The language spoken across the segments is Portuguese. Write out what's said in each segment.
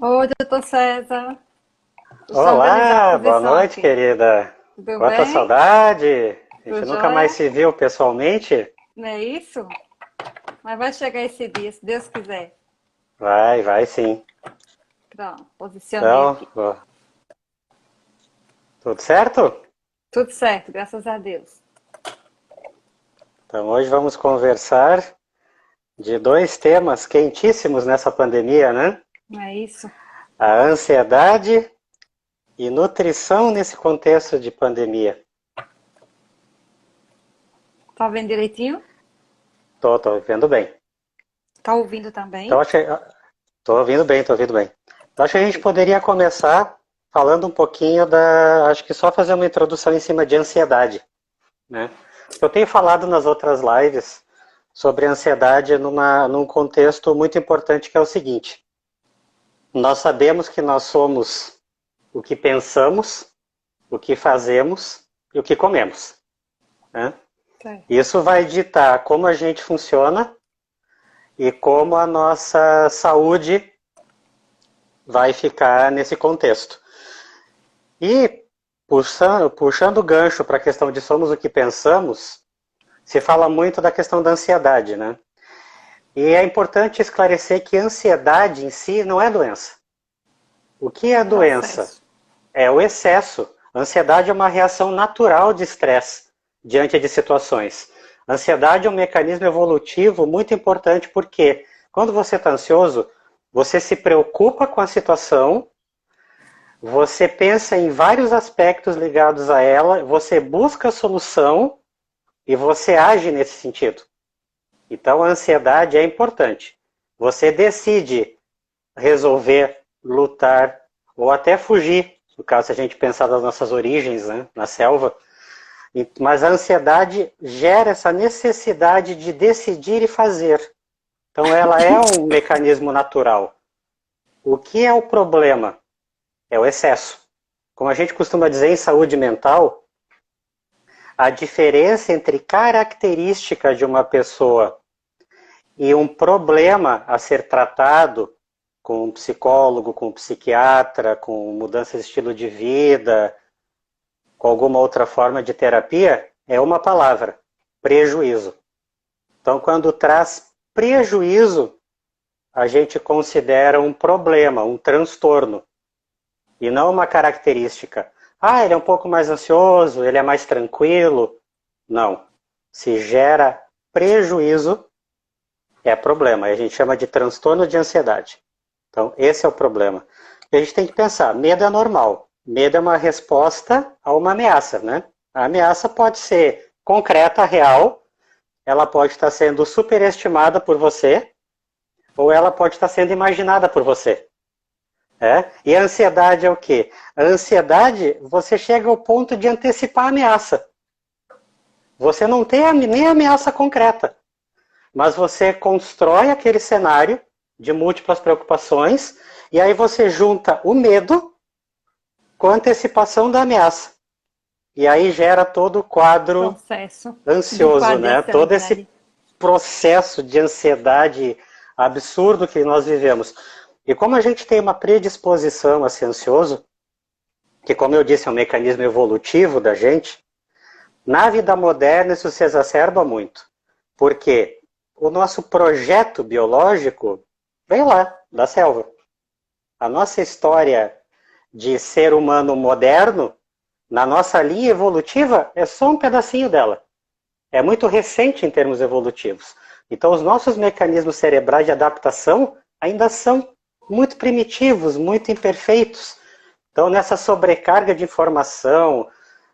Oi, doutor César. Estamos Olá, organizando a boa posição noite, aqui. querida. Tudo Quanta bem? saudade! A Tudo gente nunca mais jóia? se viu pessoalmente. Não é isso? Mas vai chegar esse dia, se Deus quiser. Vai sim. Pronto, posicionei Então, aqui. ó, tudo certo? Tudo certo, graças a Deus. Então, hoje vamos conversar de dois temas quentíssimos nessa pandemia, né? Não é isso? A ansiedade e nutrição nesse contexto de pandemia. Tá vendo direitinho? Tô vendo bem. Tá ouvindo Então, também? acho que, tô ouvindo bem, tô ouvindo bem. Então, acho que a gente Ok. poderia começar falando um pouquinho acho que só fazer uma introdução em cima de ansiedade, né? Eu tenho falado nas outras lives sobre ansiedade num contexto muito importante que é o seguinte: nós sabemos que nós somos o que pensamos, o que fazemos e o que comemos, né? Certo. Isso vai ditar como a gente funciona e como a nossa saúde vai ficar nesse contexto. E puxando o gancho para a questão de somos o que pensamos, se fala muito da questão da ansiedade, né? E é importante esclarecer que ansiedade em si não é doença. O que é doença? Processo. É o excesso. A ansiedade é uma reação natural de estresse diante de situações. A ansiedade é um mecanismo evolutivo muito importante porque quando você está ansioso, você se preocupa com a situação, você pensa em vários aspectos ligados a ela, você busca a solução e você age nesse sentido. Então a ansiedade é importante. Você decide resolver, lutar ou até fugir, no caso se a gente pensar das nossas origens, né, na selva. Mas a ansiedade gera essa necessidade de decidir e fazer. Então ela é um mecanismo natural. O que é o problema? É o excesso. Como a gente costuma dizer em saúde mental, a diferença entre característica de uma pessoa e um problema a ser tratado com um psicólogo, com um psiquiatra, com mudança de estilo de vida, com alguma outra forma de terapia, é uma palavra: prejuízo. Então, quando traz prejuízo, a gente considera um problema, um transtorno, e não uma característica. Ah, ele é um pouco mais ansioso, ele é mais tranquilo. Não. Se gera prejuízo, é problema. A gente chama de transtorno de ansiedade. Então, esse é o problema. E a gente tem que pensar, medo é normal. Medo é uma resposta a uma ameaça, né? A ameaça pode ser concreta, real, ela pode estar sendo superestimada por você, ou ela pode estar sendo imaginada por você. E a ansiedade é o quê? A ansiedade, você chega ao ponto de antecipar a ameaça. Você não tem nem a ameaça concreta, mas você constrói aquele cenário de múltiplas preocupações e aí você junta o medo com a antecipação da ameaça. E aí gera todo o quadro Processo do ansioso, quadro de né? Todo esse ansiedade. processo de ansiedade absurdo que nós vivemos. E como a gente tem uma predisposição a ser ansioso, que como eu disse é um mecanismo evolutivo da gente, na vida moderna isso se exacerba muito. Porque o nosso projeto biológico vem lá, da selva. A nossa história de ser humano moderno, na nossa linha evolutiva, é só um pedacinho dela. É muito recente em termos evolutivos. Então, os nossos mecanismos cerebrais de adaptação ainda são muito primitivos, muito imperfeitos. Então, nessa sobrecarga de informação,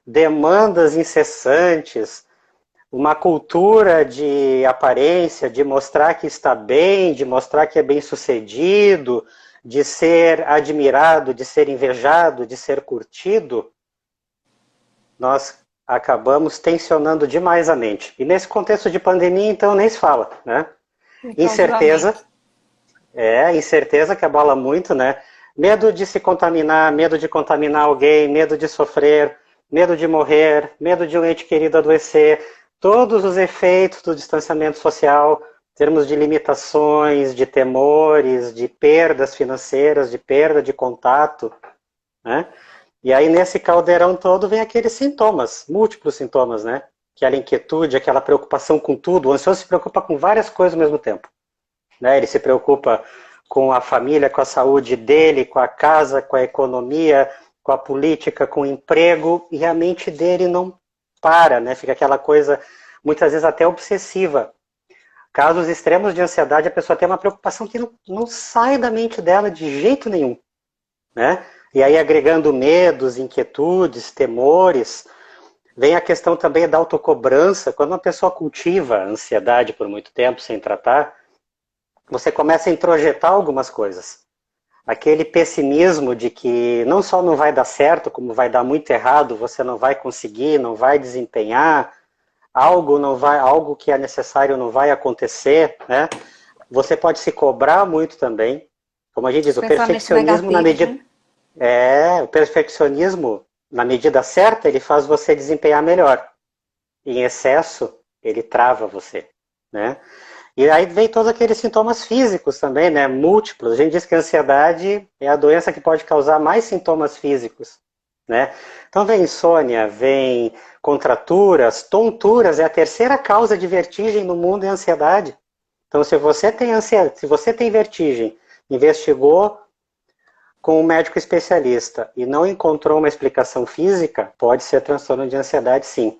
demandas incessantes, uma cultura de aparência, de mostrar que está bem, de mostrar que é bem sucedido, de ser admirado, de ser invejado, de ser curtido, nós acabamos tensionando demais a mente. E nesse contexto de pandemia, então, nem se fala, né? Incerteza, Enclausuramento. incerteza que abala muito, né? Medo de se contaminar, medo de contaminar alguém, medo de sofrer, medo de morrer, medo de um ente querido adoecer, todos os efeitos do distanciamento social, termos de limitações, de temores, de perdas financeiras, de perda de contato, né? E aí nesse caldeirão todo vem aqueles sintomas, múltiplos sintomas, né? Aquela inquietude, aquela preocupação com tudo. O ansioso se preocupa com várias coisas ao mesmo tempo, né? Ele se preocupa com a família, com a saúde dele, com a casa, com a economia, com a política, com o emprego, e a mente dele não para, né? Fica aquela coisa, muitas vezes até obsessiva. Casos extremos de ansiedade, a pessoa tem uma preocupação que não sai da mente dela de jeito nenhum, né? E aí agregando medos, inquietudes, temores, vem a questão também da autocobrança. Quando uma pessoa cultiva a ansiedade por muito tempo sem tratar, você começa a introjetar algumas coisas. Aquele pessimismo de que não só não vai dar certo, como vai dar muito errado, você não vai conseguir, não vai desempenhar, algo que é necessário não vai acontecer, né? Você pode se cobrar muito também. Como a gente diz, o perfeccionismo na medida... Né? O perfeccionismo, na medida certa, ele faz você desempenhar melhor. Em excesso, ele trava você, né? E aí vem todos aqueles sintomas físicos também, né? Múltiplos. A gente diz que a ansiedade é a doença que pode causar mais sintomas físicos, né? Então vem insônia, vem contraturas, tonturas, é a terceira causa de vertigem no mundo, é a ansiedade. Então se você tem ansiedade, se você tem vertigem, investigou com um médico especialista e não encontrou uma explicação física, pode ser transtorno de ansiedade, sim.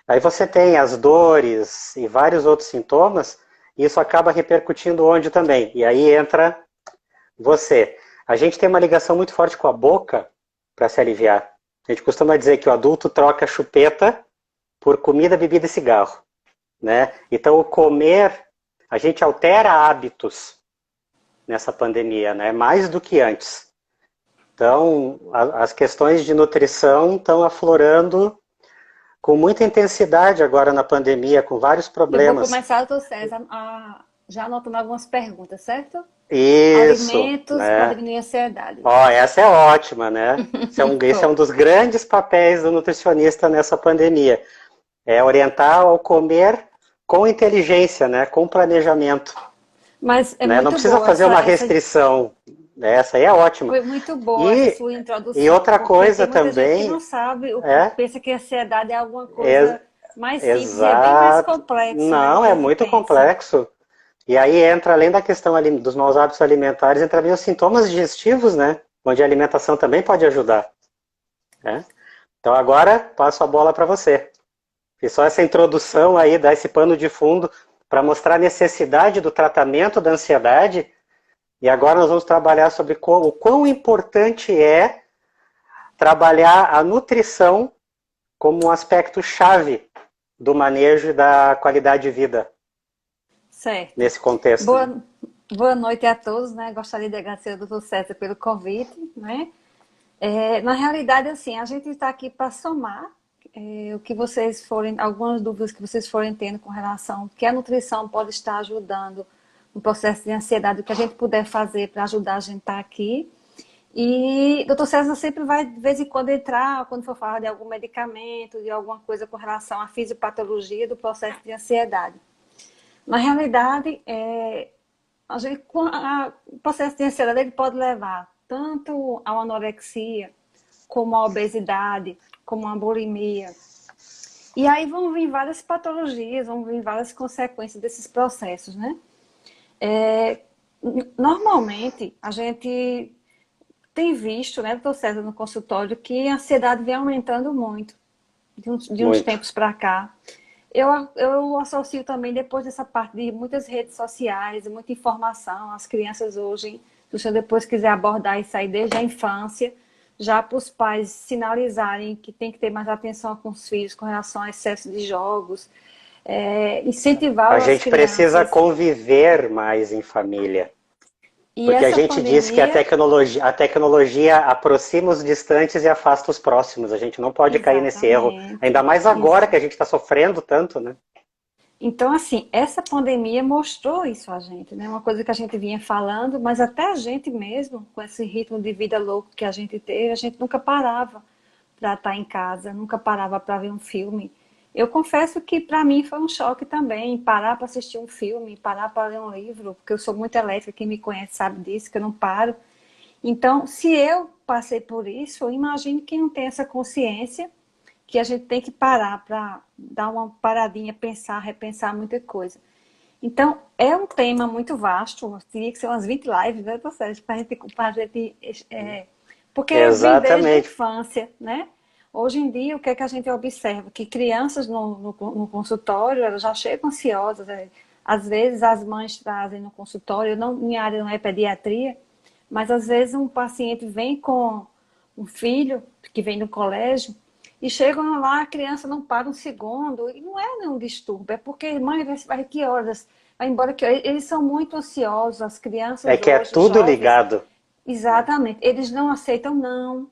Aí você tem as dores e vários outros sintomas, e isso acaba repercutindo onde também? E aí entra você. A gente tem uma ligação muito forte com a boca para se aliviar. A gente costuma dizer que o adulto troca chupeta por comida, bebida e cigarro, né? Então o comer, a gente altera hábitos nessa pandemia, né? Mais do que antes. Então, as questões de nutrição estão aflorando com muita intensidade agora na pandemia, com vários problemas. Eu vou começar, doutor César, já anotando algumas perguntas, certo? Isso. Alimentos, né? para diminuir a ansiedade. Essa é ótima, né? Esse é um dos grandes papéis do nutricionista nessa pandemia. É orientar ao comer com inteligência, né? Com planejamento. Mas é né? muito Não precisa boa fazer uma restrição. Essa aí é ótima. Foi muito boa essa sua introdução. E outra coisa tem muita também... gente que não sabe, pensa que a ansiedade é alguma coisa mais simples, exato. é bem mais complexo. Não, é muito complexo. E aí entra, além da questão dos maus hábitos alimentares, entra bem os sintomas digestivos, né? Onde a alimentação também pode ajudar. Né? Então agora, passo a bola para você. Fiz só essa introdução aí, dar esse pano de fundo para mostrar a necessidade do tratamento da ansiedade. E agora nós vamos trabalhar sobre o quão importante é trabalhar a nutrição como um aspecto chave do manejo e da qualidade de vida. Certo. Nesse contexto. Boa noite a todos, né? Gostaria de agradecer ao doutor César pelo convite, né? Na realidade, assim, a gente está aqui para somar o que vocês forem, algumas dúvidas que vocês forem tendo com relação que a nutrição pode estar ajudando no processo de ansiedade, o que a gente puder fazer para ajudar a gente estar aqui. E o doutor César sempre vai, de vez em quando, entrar, quando for falar de algum medicamento, de alguma coisa com relação à fisiopatologia do processo de ansiedade. Na realidade, o processo de ansiedade ele pode levar tanto a uma anorexia, como a obesidade, como a bulimia. E aí vão vir várias patologias, vão vir várias consequências desses processos, né? Normalmente, a gente tem visto, né, doutor César, no consultório, que a ansiedade vem aumentando muito, de uns tempos para cá. Eu associo também, depois dessa parte de muitas redes sociais, muita informação, as crianças hoje, se você depois quiser abordar isso aí desde a infância, já para os pais sinalizarem que tem que ter mais atenção com os filhos com relação ao excesso de jogos, incentivar as crianças. A gente precisa conviver mais em família. Porque a gente diz que a tecnologia aproxima os distantes e afasta os próximos. A gente não pode cair nesse erro. Ainda mais agora que a gente está sofrendo tanto, né? Então, assim, essa pandemia mostrou isso a gente, né? Uma coisa que a gente vinha falando, mas até a gente mesmo, com esse ritmo de vida louco que a gente teve, a gente nunca parava para estar em casa, nunca parava para ver um filme. Eu confesso que para mim foi um choque também, parar para assistir um filme, parar para ler um livro, porque eu sou muito elétrica, quem me conhece sabe disso, que eu não paro. Então, se eu passei por isso, eu imagino quem não tem essa consciência, que a gente tem que parar para dar uma paradinha, pensar, repensar muita coisa. Então, é um tema muito vasto, teria que ser umas 20 lives, né, Sérgio, pra gente porque vem desde a Exatamente. infância, né? Hoje em dia, o que é que a gente observa? Que crianças no consultório, elas já chegam ansiosas. Às vezes, as mães trazem no consultório, não, minha área não é pediatria, mas às vezes um paciente vem com um filho que vem do colégio e chegam lá, a criança não para um segundo, e não é nenhum distúrbio, é porque, mãe, vai que horas? Vai embora que horas? Eles são muito ansiosos, as É crianças que é hoje, os tudo jovens, ligado, né? exatamente, eles não aceitam não.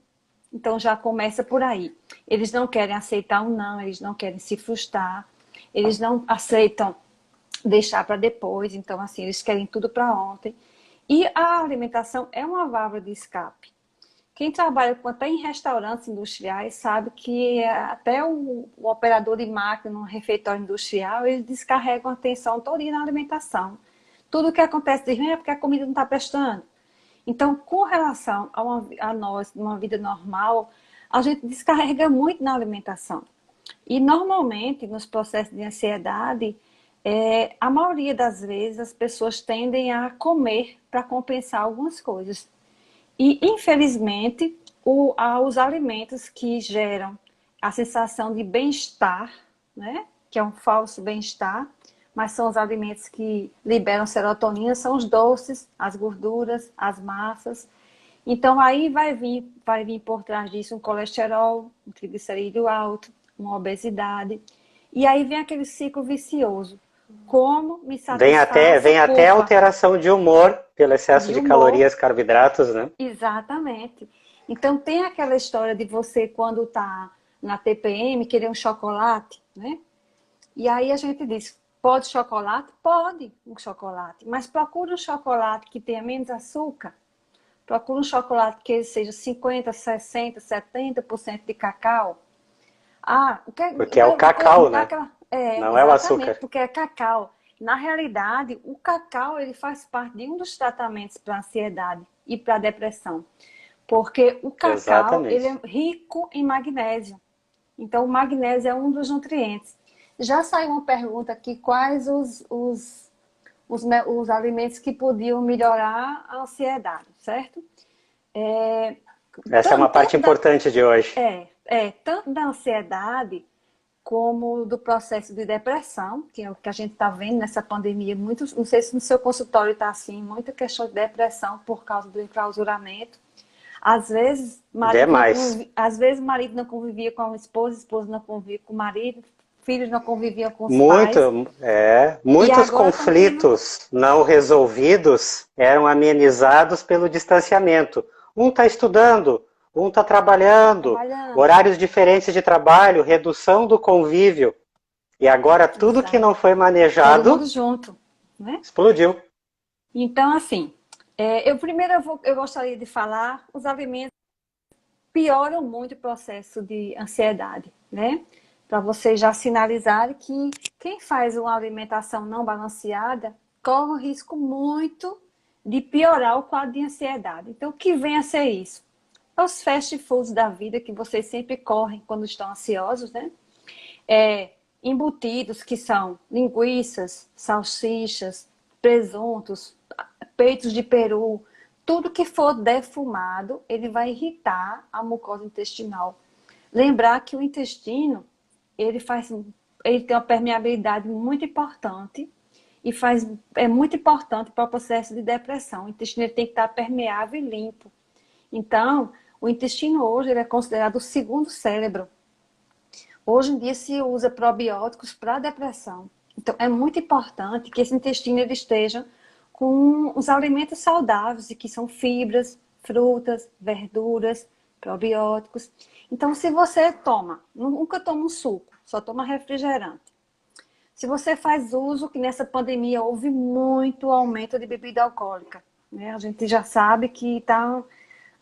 Então já começa por aí. Eles não querem aceitar um não, eles não querem se frustrar, eles não aceitam deixar para depois, então assim, eles querem tudo para ontem. E a alimentação é uma válvula de escape. Quem trabalha até em restaurantes industriais sabe que até o operador de máquina no refeitório industrial, eles descarregam a atenção toda na alimentação. Tudo que acontece de ruim é porque a comida não está prestando. Então, com relação a nós, numa vida normal, a gente descarrega muito na alimentação. E normalmente, nos processos de ansiedade, a maioria das vezes as pessoas tendem a comer para compensar algumas coisas. E, infelizmente, os alimentos que geram a sensação de bem-estar, né? Que é um falso bem-estar, mas são os alimentos que liberam serotonina, são os doces, as gorduras, as massas. Então, aí vai vir por trás disso um colesterol, um triglicerídeo alto, uma obesidade. E aí vem aquele ciclo vicioso. Como me satisfaz a Vem até culpa alteração de humor pelo excesso de de humor. calorias, carboidratos, né? Exatamente. Então tem aquela história de você quando está na TPM querer um chocolate, né? E aí a gente diz, pode chocolate? Pode um chocolate, mas procura um chocolate que tenha menos açúcar. Procura um chocolate que seja 50, 60, 70% de cacau. Ah, o que Porque é o cacau, né? aquela, Não é o exatamente, açúcar. porque é cacau. Na realidade, o cacau ele faz parte de um dos tratamentos para ansiedade e para depressão. Porque o cacau, ele Exatamente. é rico em magnésio. Então, o magnésio é um dos nutrientes. Já saiu uma pergunta aqui, quais os alimentos que podiam melhorar a ansiedade, certo? É, Essa é uma parte tanto da, importante de hoje. tanto da ansiedade como do processo de depressão, que é o que a gente está vendo nessa pandemia. Muitos, não sei se no seu consultório está assim, muita questão de depressão por causa do enclausuramento. Demais. Às vezes o marido não convivia com a esposa não convivia com o marido, filhos não conviviam com os pais. E Muitos agora estão tendo conflitos não resolvidos eram amenizados pelo distanciamento. Um está estudando, um está trabalhando, trabalhando. horários diferentes de trabalho, redução do convívio. E agora tudo que Exato. não foi Todo mundo manejado junto, né? explodiu. Então, assim, eu gostaria de falar, os alimentos pioram muito o processo de ansiedade, né? Para vocês já sinalizarem que quem faz uma alimentação não balanceada corre um risco muito de piorar o quadro de ansiedade. Então, o que vem a ser isso? Os fast foods da vida que vocês sempre correm quando estão ansiosos, né? Embutidos que são linguiças, salsichas, presuntos, peitos de peru, tudo que for defumado, ele vai irritar a mucosa intestinal. Lembrar que o intestino, ele faz, ele tem uma permeabilidade muito importante e é muito importante para o processo de depressão. O intestino ele tem que estar permeável e limpo. Então, o intestino hoje ele é considerado o segundo cérebro. Hoje em dia se usa probióticos para depressão. Então, é muito importante que esse intestino ele esteja com os alimentos saudáveis, que são fibras, frutas, verduras, probióticos. Então, se você nunca toma um suco, só toma refrigerante. Se você faz uso, que nessa pandemia houve muito aumento de bebida alcoólica, né? A gente já sabe que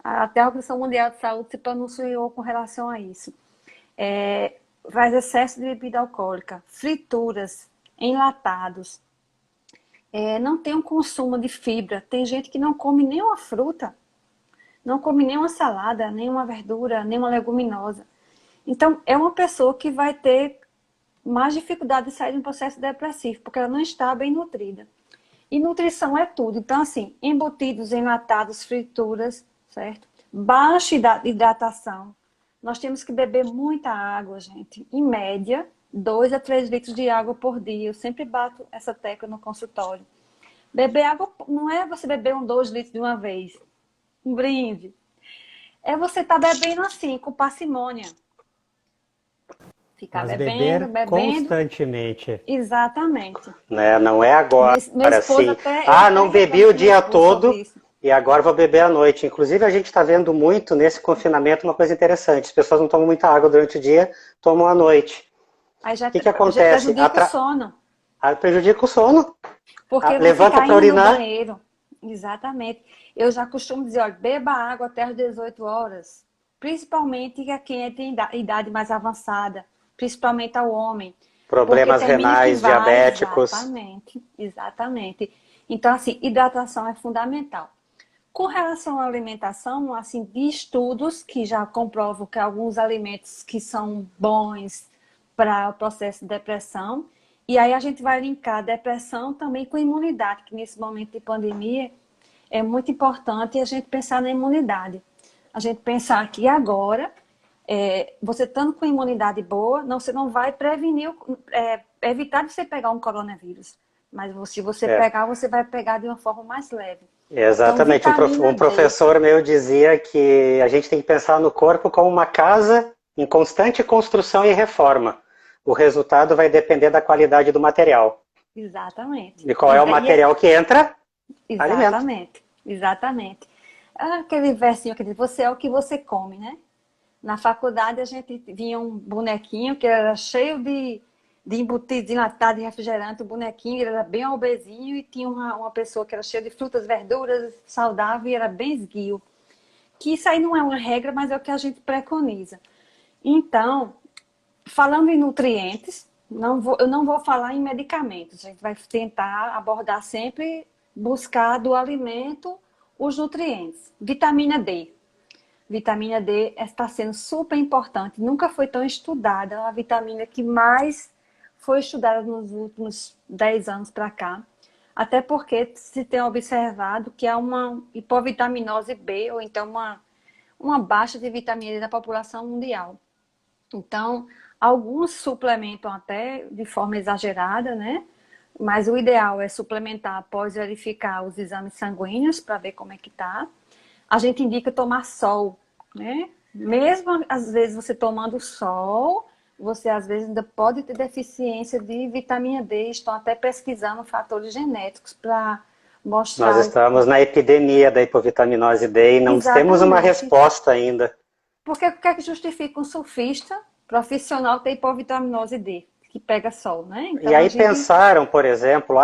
até a Organização Mundial de Saúde se pronunciou com relação a isso. faz excesso de bebida alcoólica, frituras, enlatados, não tem um consumo de fibra. Tem gente que não come nem uma fruta, não come nem uma salada, nem uma verdura, nem uma leguminosa. Então, é uma pessoa que vai ter mais dificuldade de sair de um processo depressivo, porque ela não está bem nutrida. E nutrição é tudo. Então, assim, embutidos, enlatados, frituras, certo? Baixa hidratação. Nós temos que beber muita água, gente. Em média, 2 a 3 litros de água por dia. Eu sempre bato essa tecla no consultório. Beber água não é você beber 2 litros de uma vez. Um brinde. É você estar bebendo assim, com parcimônia. Ficar Mas bebendo, beber bebendo. constantemente. Exatamente. Né? Não é agora, Meu esposo assim, até, eu até não bebi reclamo o com meu dia esposo sobre todo isso. e agora vou beber à noite. Inclusive, a gente está vendo muito nesse confinamento uma coisa interessante. As pessoas não tomam muita água durante o dia, tomam à noite. Aí O que já acontece? prejudica o sono. Prejudica o sono. Porque vai Levanta ficar para indo no urinar. banheiro. Exatamente. Eu já costumo dizer, olha, beba água até as 18 horas. Principalmente a quem tem idade mais avançada. Principalmente ao homem. Porque Problemas termina que renais, vai, diabéticos. exatamente, exatamente. Então, assim, hidratação é fundamental. Com relação à alimentação, assim, de estudos que já comprovam que alguns alimentos que são bons para o processo de depressão, e aí a gente vai linkar a depressão também com a imunidade, que nesse momento de pandemia é muito importante a gente pensar na imunidade. A gente pensar que agora, você estando com imunidade boa, você não vai prevenir, evitar de você pegar um coronavírus. Mas se você É, pegar, você vai pegar de uma forma mais leve. Então, exatamente. vitamina Um D. professor meu dizia que a gente tem que pensar no corpo como uma casa em constante construção e reforma. O resultado vai depender da qualidade do material. Exatamente. E qual é o material que entra? Alimento. Exatamente. Exatamente. Aquele versinho que diz, você é o que você come, né? Na faculdade a gente vinha um bonequinho que era cheio de embutidos, enlatado de refrigerante, o bonequinho ele era bem obesinho e tinha uma pessoa que era cheia de frutas, verduras, saudável e era bem esguio. Que isso aí não é uma regra, mas é o que a gente preconiza. Então, falando em nutrientes, eu não vou falar em medicamentos. A gente vai tentar abordar sempre, buscar do alimento os nutrientes. Vitamina D. Vitamina D está sendo super importante. Nunca foi tão estudada. É a vitamina que mais foi estudada nos últimos 10 anos para cá. Até porque se tem observado que há uma hipovitaminose B, ou então uma baixa de vitamina D na população mundial. Então, alguns suplementam até de forma exagerada, né? Mas o ideal é suplementar após verificar os exames sanguíneos para ver como é que tá. A gente indica tomar sol, né? Mesmo às vezes você tomando sol, você às vezes ainda pode ter deficiência de vitamina D. Estão até pesquisando fatores genéticos para Nós mostrar estamos na epidemia da hipovitaminose D e não temos uma exatamente. resposta ainda. Porque o que é que justifica um surfista profissional ter hipovitaminose D, que pega sol, né? E Então a aí gente. pensaram, por exemplo,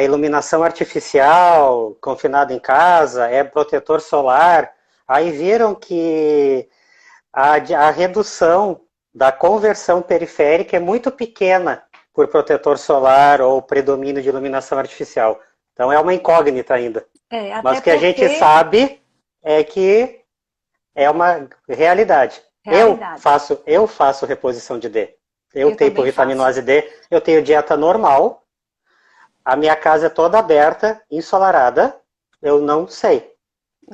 iluminação artificial, confinado em casa, é protetor solar. Aí viram que a redução da conversão periférica é muito pequena por protetor solar ou predomínio de iluminação artificial. Então é uma incógnita ainda. Mas Até o que a gente porque. sabe é que é uma realidade. Realidade. Eu faço reposição de D. Eu Eu tenho também faço. hipovitaminose D, eu tenho dieta normal, a minha casa é toda aberta, ensolarada, eu não sei.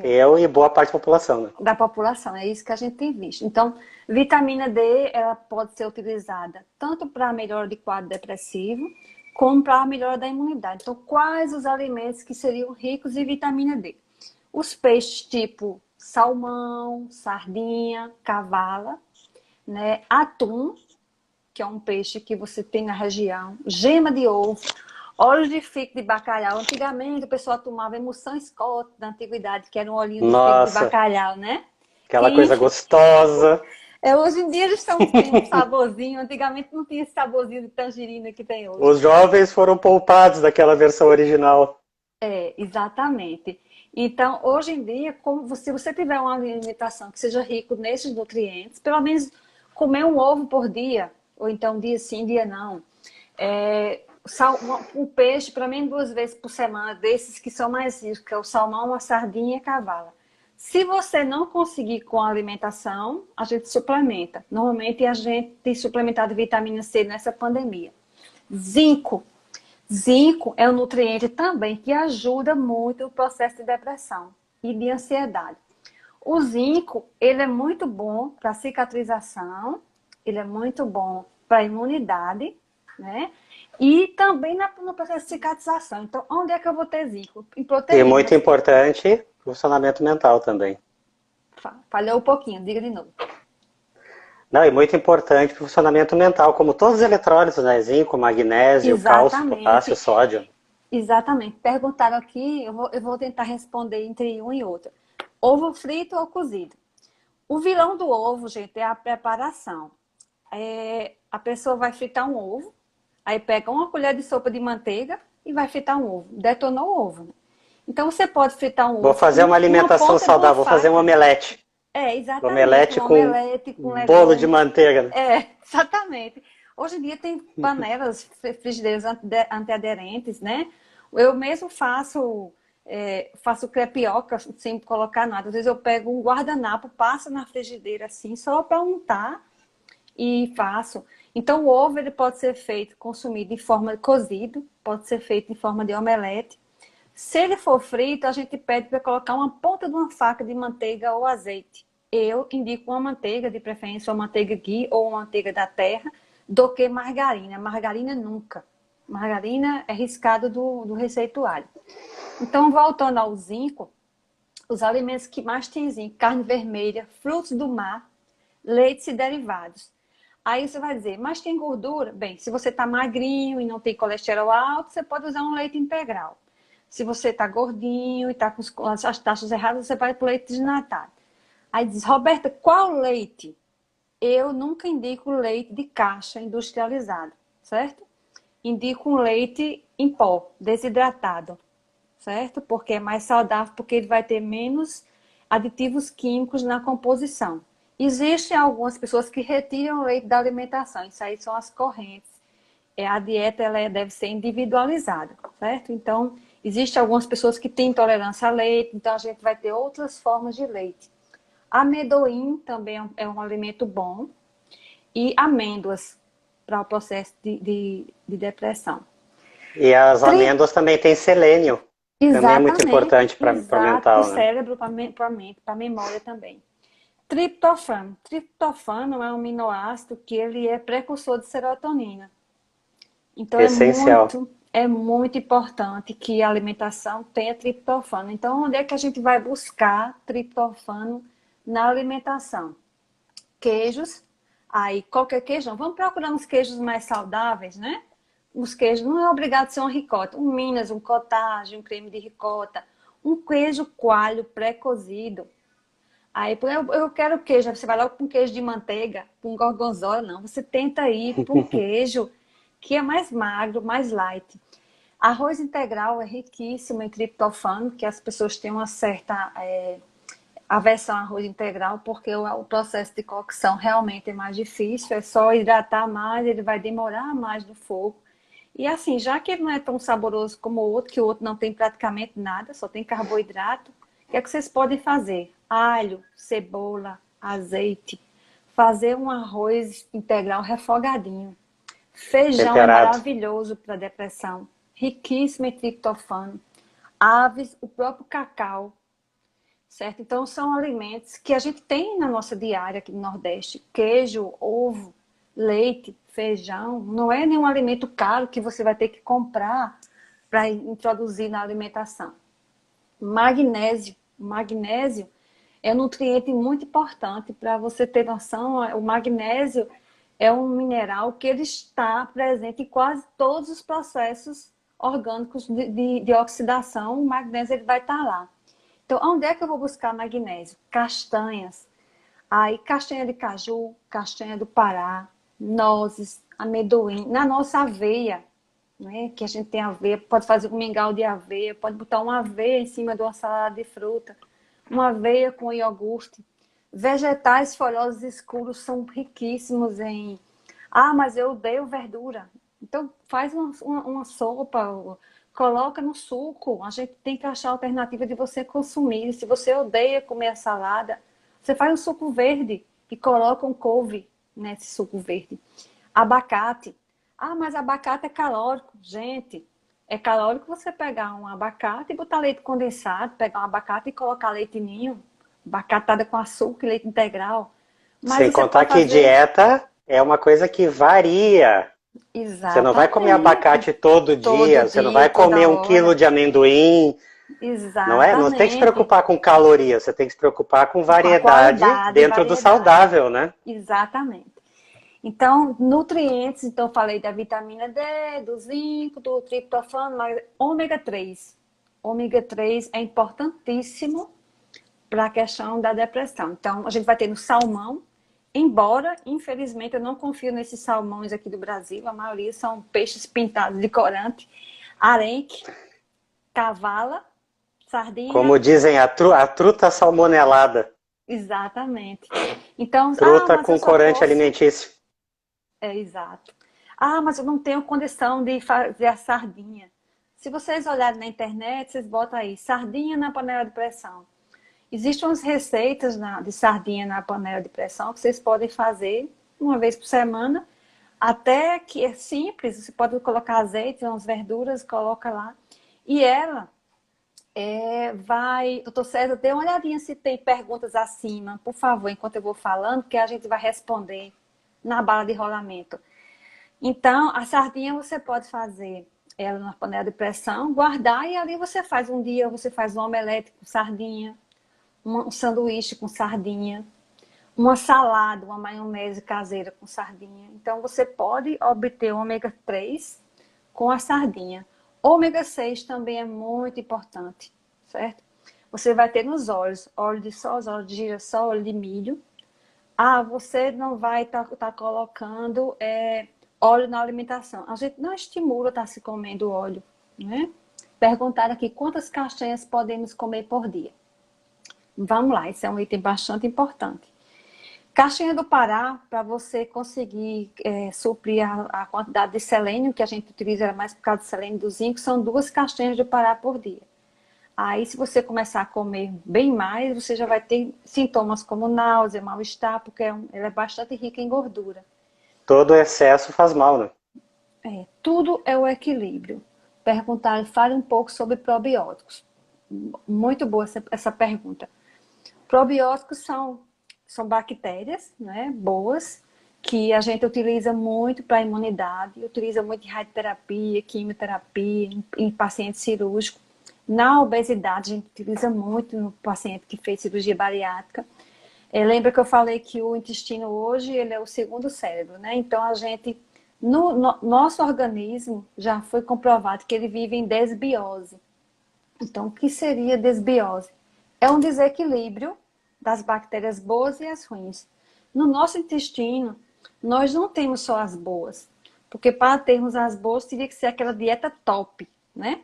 Eu e boa parte da população, né? Da população, é isso que a gente tem visto. Então, vitamina D, ela pode ser utilizada tanto para a melhora de quadro depressivo, como para a melhora da imunidade. Então, quais os alimentos que seriam ricos em vitamina D? Os peixes tipo salmão, sardinha, cavala, né? Atum, que é um peixe que você tem na região, gema de ovo, óleos de figo de bacalhau. Antigamente o pessoal tomava emulsão Scott da antiguidade, que era um olhinho de figo de Nossa, bacalhau, né? aquela Que coisa gostosa. hoje em dia eles têm um saborzinho, antigamente não tinha esse saborzinho de tangerina que tem hoje. Os jovens foram poupados daquela versão original. Exatamente. Então, hoje em dia, se você tiver uma alimentação que seja rica nesses nutrientes, pelo menos Comer um ovo por dia, ou então dia sim, dia não. O peixe, para mim, 2 vezes por semana, desses que são mais ricos, que é o salmão, a sardinha e a cavala. Se você não conseguir com a alimentação, a gente suplementa. Normalmente a gente tem suplementado vitamina C nessa pandemia. Zinco. Zinco é um nutriente também que ajuda muito o processo de depressão e de ansiedade. O zinco, ele é muito bom para cicatrização, ele é muito bom para a imunidade, né? E também no processo de cicatrização. Então, onde é que eu vou ter zinco? Em E muito proteínas. importante, funcionamento mental também. Falhou um pouquinho, diga de novo. Não, e muito importante para o funcionamento mental, como todos os eletrólitos, né? Zinco, magnésio, cálcio, potássio, Exatamente. sódio. Exatamente. Perguntaram aqui, eu vou tentar responder entre um e outro. Ovo frito ou cozido? O vilão do ovo, gente, é a preparação. A pessoa vai fritar um ovo, aí pega uma colher de sopa de manteiga e vai fritar um ovo. Detonou o ovo. Então você pode fritar um Vou ovo fazer uma com uma alimentação ponta de uma saudável, vou fazer um faca. omelete. Exatamente, Omelete um com omelete com bolo de legumes. manteiga. Né? Exatamente. Hoje em dia tem panelas, frigideiras antiaderentes, né? Eu mesmo faço crepioca sem colocar nada. Às vezes eu pego um guardanapo, passo na frigideira assim, só para untar e faço. Então o ovo ele pode ser feito, consumido em forma de cozido, pode ser feito em forma de omelete. Se ele for frito, a gente pede para colocar uma ponta de uma faca de manteiga ou azeite. Eu indico uma manteiga, de preferência uma manteiga ghee ou uma manteiga da terra, do que margarina. Margarina nunca. Margarina é riscado do receituário. Então, voltando ao zinco, os alimentos que mais têm zinco, carne vermelha, frutos do mar, leites e derivados. Aí você vai dizer, mas tem gordura? Bem, se você está magrinho e não tem colesterol alto, você pode usar um leite integral. Se você está gordinho e está com as taxas erradas, você vai para o leite desnatado. Aí diz, Roberta, qual leite? Eu nunca indico leite de caixa industrializado, certo? Indico um leite em pó, desidratado, certo? Porque é mais saudável, porque ele vai ter menos aditivos químicos na composição. Existem algumas pessoas que retiram o leite da alimentação, isso aí são as correntes. A dieta ela deve ser individualizada, certo? Então, existem algumas pessoas que têm intolerância a leite, então a gente vai ter outras formas de leite. Amendoim também é um alimento bom. E amêndoas para o processo de depressão. E as amêndoas também têm selênio. Também é muito Exatamente, importante para o exato. Para o mental, né? cérebro, para a mente, para a memória também. Triptofano. Triptofano é um aminoácido que ele é precursor de serotonina. Então Essencial. é muito importante que a alimentação tenha triptofano. Então, onde é que a gente vai buscar triptofano na alimentação? Queijos, aí qualquer queijo, não. Vamos procurar uns queijos mais saudáveis, né? Os queijos não é obrigado a ser uma ricota. Um Minas, um cottage, um creme de ricota, um queijo coalho pré-cozido. Aí eu quero queijo, você vai logo com queijo de manteiga, com gorgonzola, não. Você tenta ir para um queijo que é mais magro, mais light. Arroz integral é riquíssimo em triptofano, que as pessoas têm uma certa aversão a arroz integral, porque o processo de cocção realmente é mais difícil, é só hidratar mais, ele vai demorar mais no fogo. E assim, já que ele não é tão saboroso como o outro, que o outro não tem praticamente nada, só tem carboidrato, o que é que vocês podem fazer? Alho, cebola, azeite, fazer um arroz integral refogadinho. Feijão é Temperado. maravilhoso para depressão, riquíssimo em triptofano. Aves, o próprio cacau, certo? Então, são alimentos que a gente tem na nossa diária aqui no Nordeste. Queijo, ovo, leite, feijão. Não é nenhum alimento caro que você vai ter que comprar para introduzir na alimentação. Magnésio. Magnésio é um nutriente muito importante para você ter noção. O magnésio é um mineral que ele está presente em quase todos os processos orgânicos de oxidação. O magnésio ele vai estar lá. Então, onde é que eu vou buscar magnésio? Castanhas. Aí, castanha de caju, castanha do Pará, nozes, amendoim. Na nossa aveia, né? Que a gente tem aveia, pode fazer um mingau de aveia, pode botar uma aveia em cima de uma salada de fruta, uma aveia com iogurte. Vegetais folhosos escuros são riquíssimos em... Ah, mas eu odeio verdura. Então, faz uma sopa, coloca no suco. A gente tem que achar alternativa de você consumir. Se você odeia comer a salada, você faz um suco verde e coloca um couve nesse suco verde. Abacate. Ah, mas abacate é calórico. Gente, é calórico você pegar um abacate e botar leite condensado, pegar um abacate e colocar leite ninho, abacatada com açúcar e leite integral. Mas Sem você contar pode que fazer dieta é uma coisa que varia. Você não vai comer exatamente abacate todo todo dia, você não vai dia, comer toda 1 quilo hora. de amendoim, não é? Não tem que se Exatamente. preocupar com calorias, você tem que se preocupar com Com a variedade qualidade e dentro do variedade. saudável, né? Exatamente. Então, nutrientes, então falei da vitamina D, do zinco, do triptofano, mas ômega 3. Ômega 3 é importantíssimo para a questão da depressão. Então, a gente vai ter no salmão, embora, infelizmente, eu não confio nesses salmões aqui do Brasil, a maioria são peixes pintados de corante, arenque, cavala, Como sardinha, dizem, a truta salmonelada, exatamente. Então, truta mas eu com só corante posso... alimentício. É, exato. Ah, mas eu não tenho condição de fazer a sardinha. Se vocês olharem na internet, vocês botam aí, sardinha na panela de pressão. Existem umas receitas de sardinha na panela de pressão que vocês podem fazer uma vez por semana, até que é simples, você pode colocar azeite, umas verduras, coloca lá. E ela vai... Doutor César, dê uma olhadinha se tem perguntas acima, por favor, enquanto eu vou falando, que a gente vai responder na bala de rolamento. Então, a sardinha você pode fazer ela na panela de pressão, guardar e ali você faz um dia, você faz um omelete com sardinha, um sanduíche com sardinha, uma salada, uma maionese caseira com sardinha. Então, você pode obter o ômega 3 com a sardinha. Ômega 6 também é muito importante, certo? Você vai ter nos óleos, óleo de soja, óleo de girassol, óleo de milho. Ah, você não vai estar colocando óleo na alimentação. A gente não estimula estar se comendo óleo, né? Perguntaram aqui quantas castanhas podemos comer por dia. Vamos lá, esse é um item bastante importante. Castanha do Pará, para você conseguir suprir a quantidade de selênio, que a gente utiliza mais por causa do selênio e do zinco, são 2 castanhas do Pará por dia. Aí, se você começar a comer bem mais, você já vai ter sintomas como náusea, mal-estar, porque ela é bastante rica em gordura. Todo excesso faz mal, né? Tudo é o equilíbrio. Perguntaram, fale um pouco sobre probióticos. Muito boa essa pergunta. Probióticos são bactérias, né, boas, que a gente utiliza muito para a imunidade, utiliza muito em radioterapia, quimioterapia, em paciente cirúrgico. Na obesidade, a gente utiliza muito no paciente que fez cirurgia bariátrica. Lembra que eu falei que o intestino hoje ele é o segundo cérebro, né? Então, a gente, no nosso organismo, já foi comprovado que ele vive em desbiose. Então, o que seria desbiose? É um desequilíbrio das bactérias boas e as ruins. No nosso intestino, nós não temos só as boas, porque para termos as boas, teria que ser aquela dieta top, né?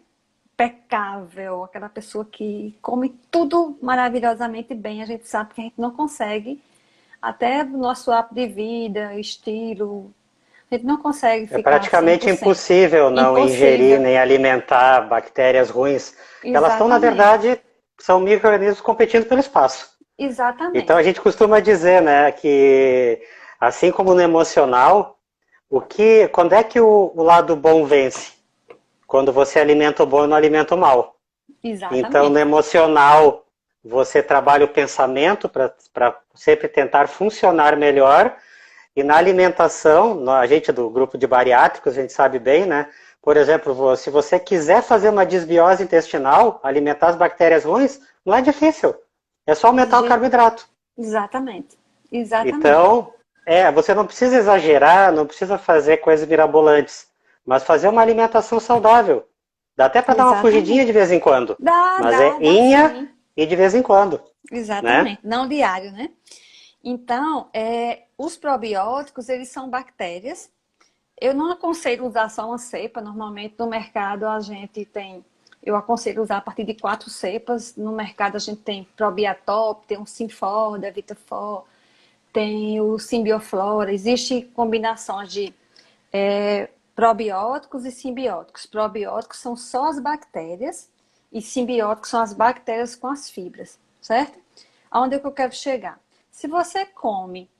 Impecável, aquela pessoa que come tudo maravilhosamente bem. A gente sabe que a gente não consegue, até o nosso hábito de vida, estilo, a gente não consegue É ficar praticamente 100%. impossível não ingerir Impossível. nem alimentar bactérias ruins. Elas estão, na Exatamente. verdade, são micro-organismos competindo pelo espaço. Então a Exatamente. gente costuma dizer, né, que assim como no emocional, quando é que o lado bom vence? Quando você alimenta o bom e não alimenta o mal. Então no Exatamente. emocional, você trabalha o pensamento para sempre tentar funcionar melhor. E na alimentação, a gente do grupo de bariátricos, a gente sabe bem, né? Por exemplo, se você quiser fazer uma desbiose intestinal, alimentar as bactérias ruins, não é difícil. É só aumentar o carboidrato. Exatamente. Exatamente. Então, você não precisa exagerar, não precisa fazer coisas mirabolantes, mas fazer uma alimentação saudável. Dá até para dar uma fugidinha Exatamente. de vez em quando, mas é Dá inha sim. e de vez em quando, né? Exatamente. Não diário, né? Então, os probióticos, eles são bactérias. Eu não aconselho usar só uma cepa. Normalmente, no mercado, a gente tem Eu aconselho usar a partir de 4 cepas. No mercado a gente tem Probiatop, tem o Simforda, Vitafor, tem o Simbioflora. Existe combinações de probióticos e simbióticos. Probióticos são só as bactérias e simbióticos são as bactérias com as fibras, certo? Aonde é que eu quero chegar? Se você come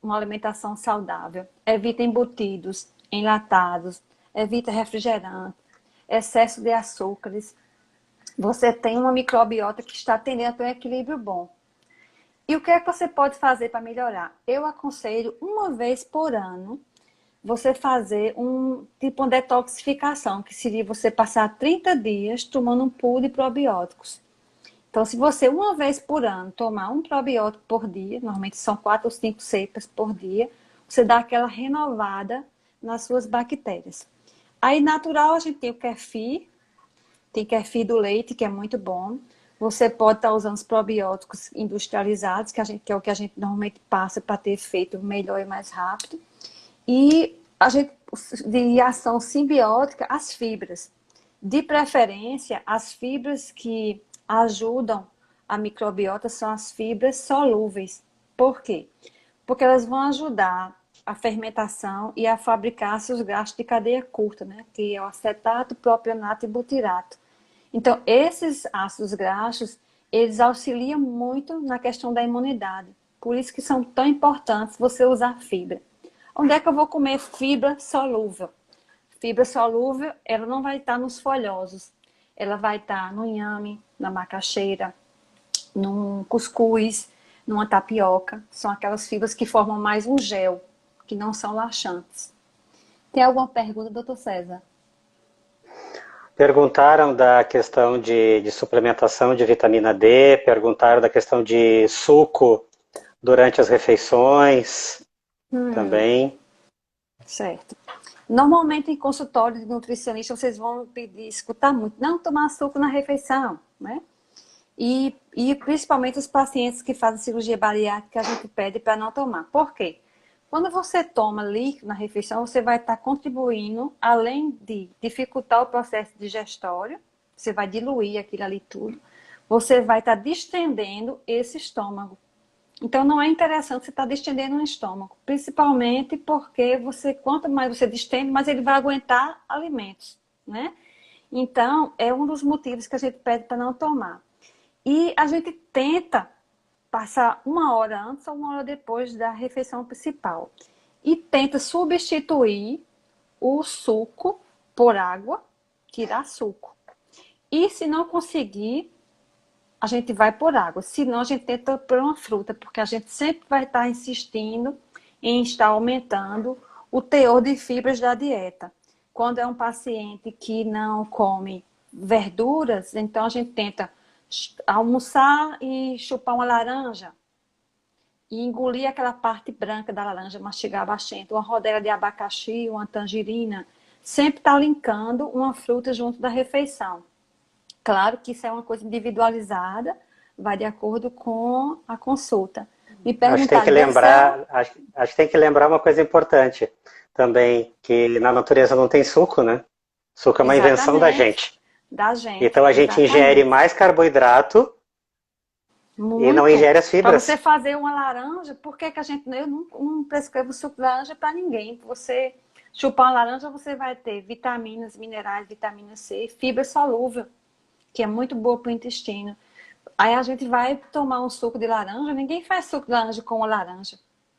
uma alimentação saudável, evita embutidos, enlatados, evita refrigerante, excesso de açúcares, você tem uma microbiota que está tendendo a ter um equilíbrio bom. E o que é que você pode fazer para melhorar? Eu aconselho uma vez por ano você fazer uma detoxificação, que seria você passar 30 dias tomando um pool de probióticos. Então, se você uma vez por ano tomar um probiótico por dia, normalmente são 4 ou 5 cepas por dia, você dá aquela renovada nas suas bactérias. Aí, natural, a gente tem kefir do leite, que é muito bom. Você pode estar usando os probióticos industrializados, que é o que a gente normalmente passa para ter efeito melhor e mais rápido. E a gente, de ação simbiótica, as fibras. De preferência, as fibras que ajudam a microbiota são as fibras solúveis. Por quê? Porque elas vão ajudar a fermentação e a fabricar ácidos graxos de cadeia curta, né? Que é o acetato, propionato e butirato. Então, esses ácidos graxos, eles auxiliam muito na questão da imunidade. Por isso que são tão importantes você usar fibra. Onde é que eu vou comer fibra solúvel? Fibra solúvel, ela não vai estar nos folhosos. Ela vai estar no inhame, na macaxeira, num cuscuz, numa tapioca. São aquelas fibras que formam mais um gel, que não são laxantes. Tem alguma pergunta, doutor César? Perguntaram da questão de suplementação de vitamina D, perguntaram da questão de suco durante as refeições também. Certo. Normalmente em consultório de nutricionista vocês vão pedir, escutar muito, não tomar suco na refeição, né? E principalmente os pacientes que fazem cirurgia bariátrica, a gente pede para não tomar. Por quê? Quando você toma líquido na refeição, você vai estar contribuindo, além de dificultar o processo digestório, você vai diluir aquilo ali tudo, você vai estar distendendo esse estômago. Então não é interessante você estar distendendo o estômago, principalmente porque quanto mais você distende, mais ele vai aguentar alimentos, né? Então é um dos motivos que a gente pede para não tomar. E a gente tenta passar 1 hora antes ou 1 hora depois da refeição principal. E tenta substituir o suco por água, tirar suco. E se não conseguir, a gente vai por água. Se não, a gente tenta por uma fruta, porque a gente sempre vai estar insistindo em estar aumentando o teor de fibras da dieta. Quando é um paciente que não come verduras, então a gente tenta almoçar e chupar uma laranja e engolir aquela parte branca da laranja, mastigar bastante, uma rodela de abacaxi, uma tangerina, sempre está linkando uma fruta junto da refeição. Claro que isso é uma coisa individualizada, vai de acordo com a consulta. Me perguntaram, acho que tem que lembrar uma coisa importante também, que na natureza não tem suco, né? Suco é uma invenção da gente. Da gente. Então a gente ingere mais carboidrato e não ingere as fibras. Para você fazer uma laranja, por que a gente... Eu não prescrevo suco de laranja para ninguém. Você chupar uma laranja, você vai ter vitaminas, minerais, vitamina C, fibra solúvel, que é muito boa para o intestino. Aí a gente vai tomar um suco de laranja, ninguém faz suco de laranja com uma laranja.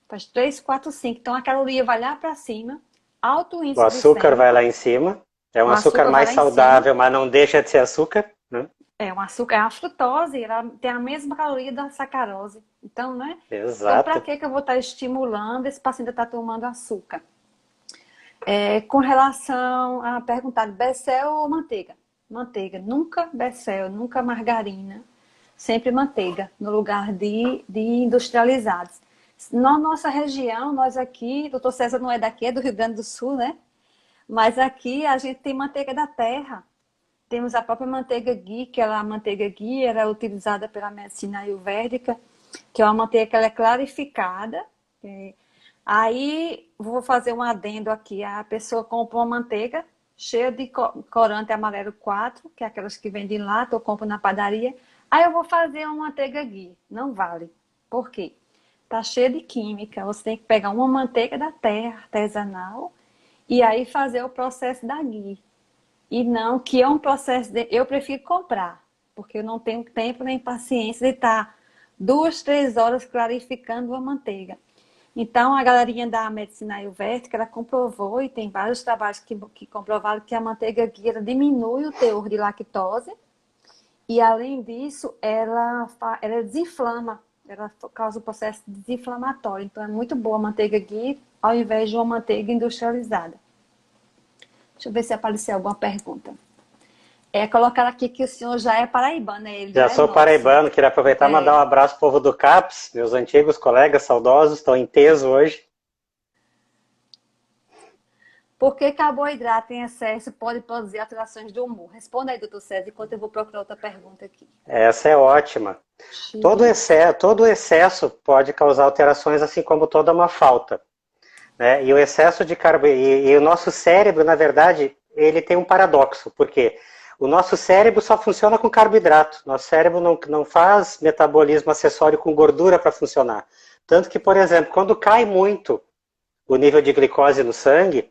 Faz 3, 4, 5. Então a caloria vai lá para cima, alto índice o açúcar vai lá em cima. É um açúcar mais saudável, mas não deixa de ser açúcar, né? É um açúcar, é a frutose, ela tem a mesma caloria da sacarose. Então, né? Exato. Então, para que eu vou estar estimulando esse paciente a estar tomando açúcar? Com relação a perguntar, Becel ou manteiga? Manteiga, nunca Becel, nunca margarina, sempre manteiga, no lugar de industrializados. Na nossa região, nós aqui, doutor César não é daqui, é do Rio Grande do Sul, né? Mas aqui a gente tem manteiga da terra. Temos a própria manteiga ghee, que a manteiga ghee era utilizada pela medicina ayurvédica, que é uma manteiga que ela é clarificada. Aí, vou fazer um adendo aqui. A pessoa compra uma manteiga cheia de corante amarelo 4, que é aquelas que vendem lá, eu compro na padaria. Aí eu vou fazer uma manteiga ghee. Não vale. Por quê? Tá cheia de química. Você tem que pegar uma manteiga da terra, artesanal, e aí fazer o processo da ghee. E não, que é um processo de... Eu prefiro comprar, porque eu não tenho tempo nem paciência de estar 2, 3 horas clarificando a manteiga. Então, a galerinha da medicina ayurvédica, ela comprovou, e tem vários trabalhos que comprovaram que a manteiga ghee ela diminui o teor de lactose, e além disso, ela desinflama, ela causa o processo desinflamatório. Então, é muito boa a manteiga ghee, ao invés de uma manteiga industrializada. Deixa eu ver se apareceu alguma pergunta. Colocar aqui que o senhor já é paraibano, ele Já sou nosso. paraibano, queria aproveitar e mandar um abraço pro povo do CAPS, meus antigos colegas saudosos, estão em peso hoje. Por que carboidrato em excesso pode produzir alterações do humor? Responda aí, doutor César, enquanto eu vou procurar outra pergunta aqui. Essa é ótima. Todo excesso pode causar alterações, assim como toda uma falta. Né? E o excesso de carboidrato... E o nosso cérebro, na verdade, ele tem um paradoxo. Por quê? O nosso cérebro só funciona com carboidrato. Nosso cérebro não faz metabolismo acessório com gordura para funcionar. Tanto que, por exemplo, quando cai muito o nível de glicose no sangue,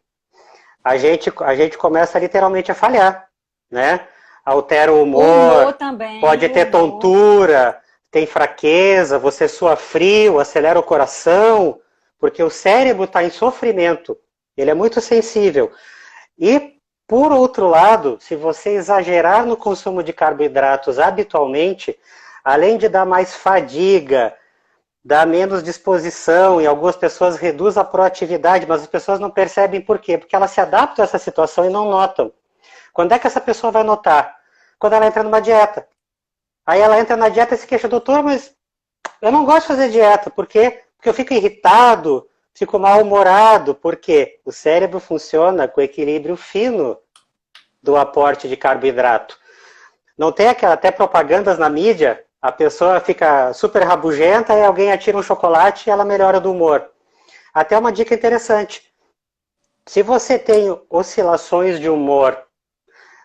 a gente começa literalmente a falhar, né? Altera o humor também, pode ter tontura, tem fraqueza, você sua frio, acelera o coração, porque o cérebro está em sofrimento, ele é muito sensível. E, por outro lado, se você exagerar no consumo de carboidratos habitualmente, além de dar mais fadiga, dá menos disposição, e algumas pessoas reduz a proatividade, mas as pessoas não percebem por quê? Porque elas se adaptam a essa situação e não notam. Quando é que essa pessoa vai notar? Quando ela entra numa dieta. Aí ela entra na dieta e se queixa, doutor, mas eu não gosto de fazer dieta. Por quê? Porque eu fico irritado, fico mal-humorado, porque o cérebro funciona com equilíbrio fino do aporte de carboidrato. Não tem até propagandas na mídia, a pessoa fica super rabugenta e alguém atira um chocolate e ela melhora do humor. Até uma dica interessante. Se você tem oscilações de humor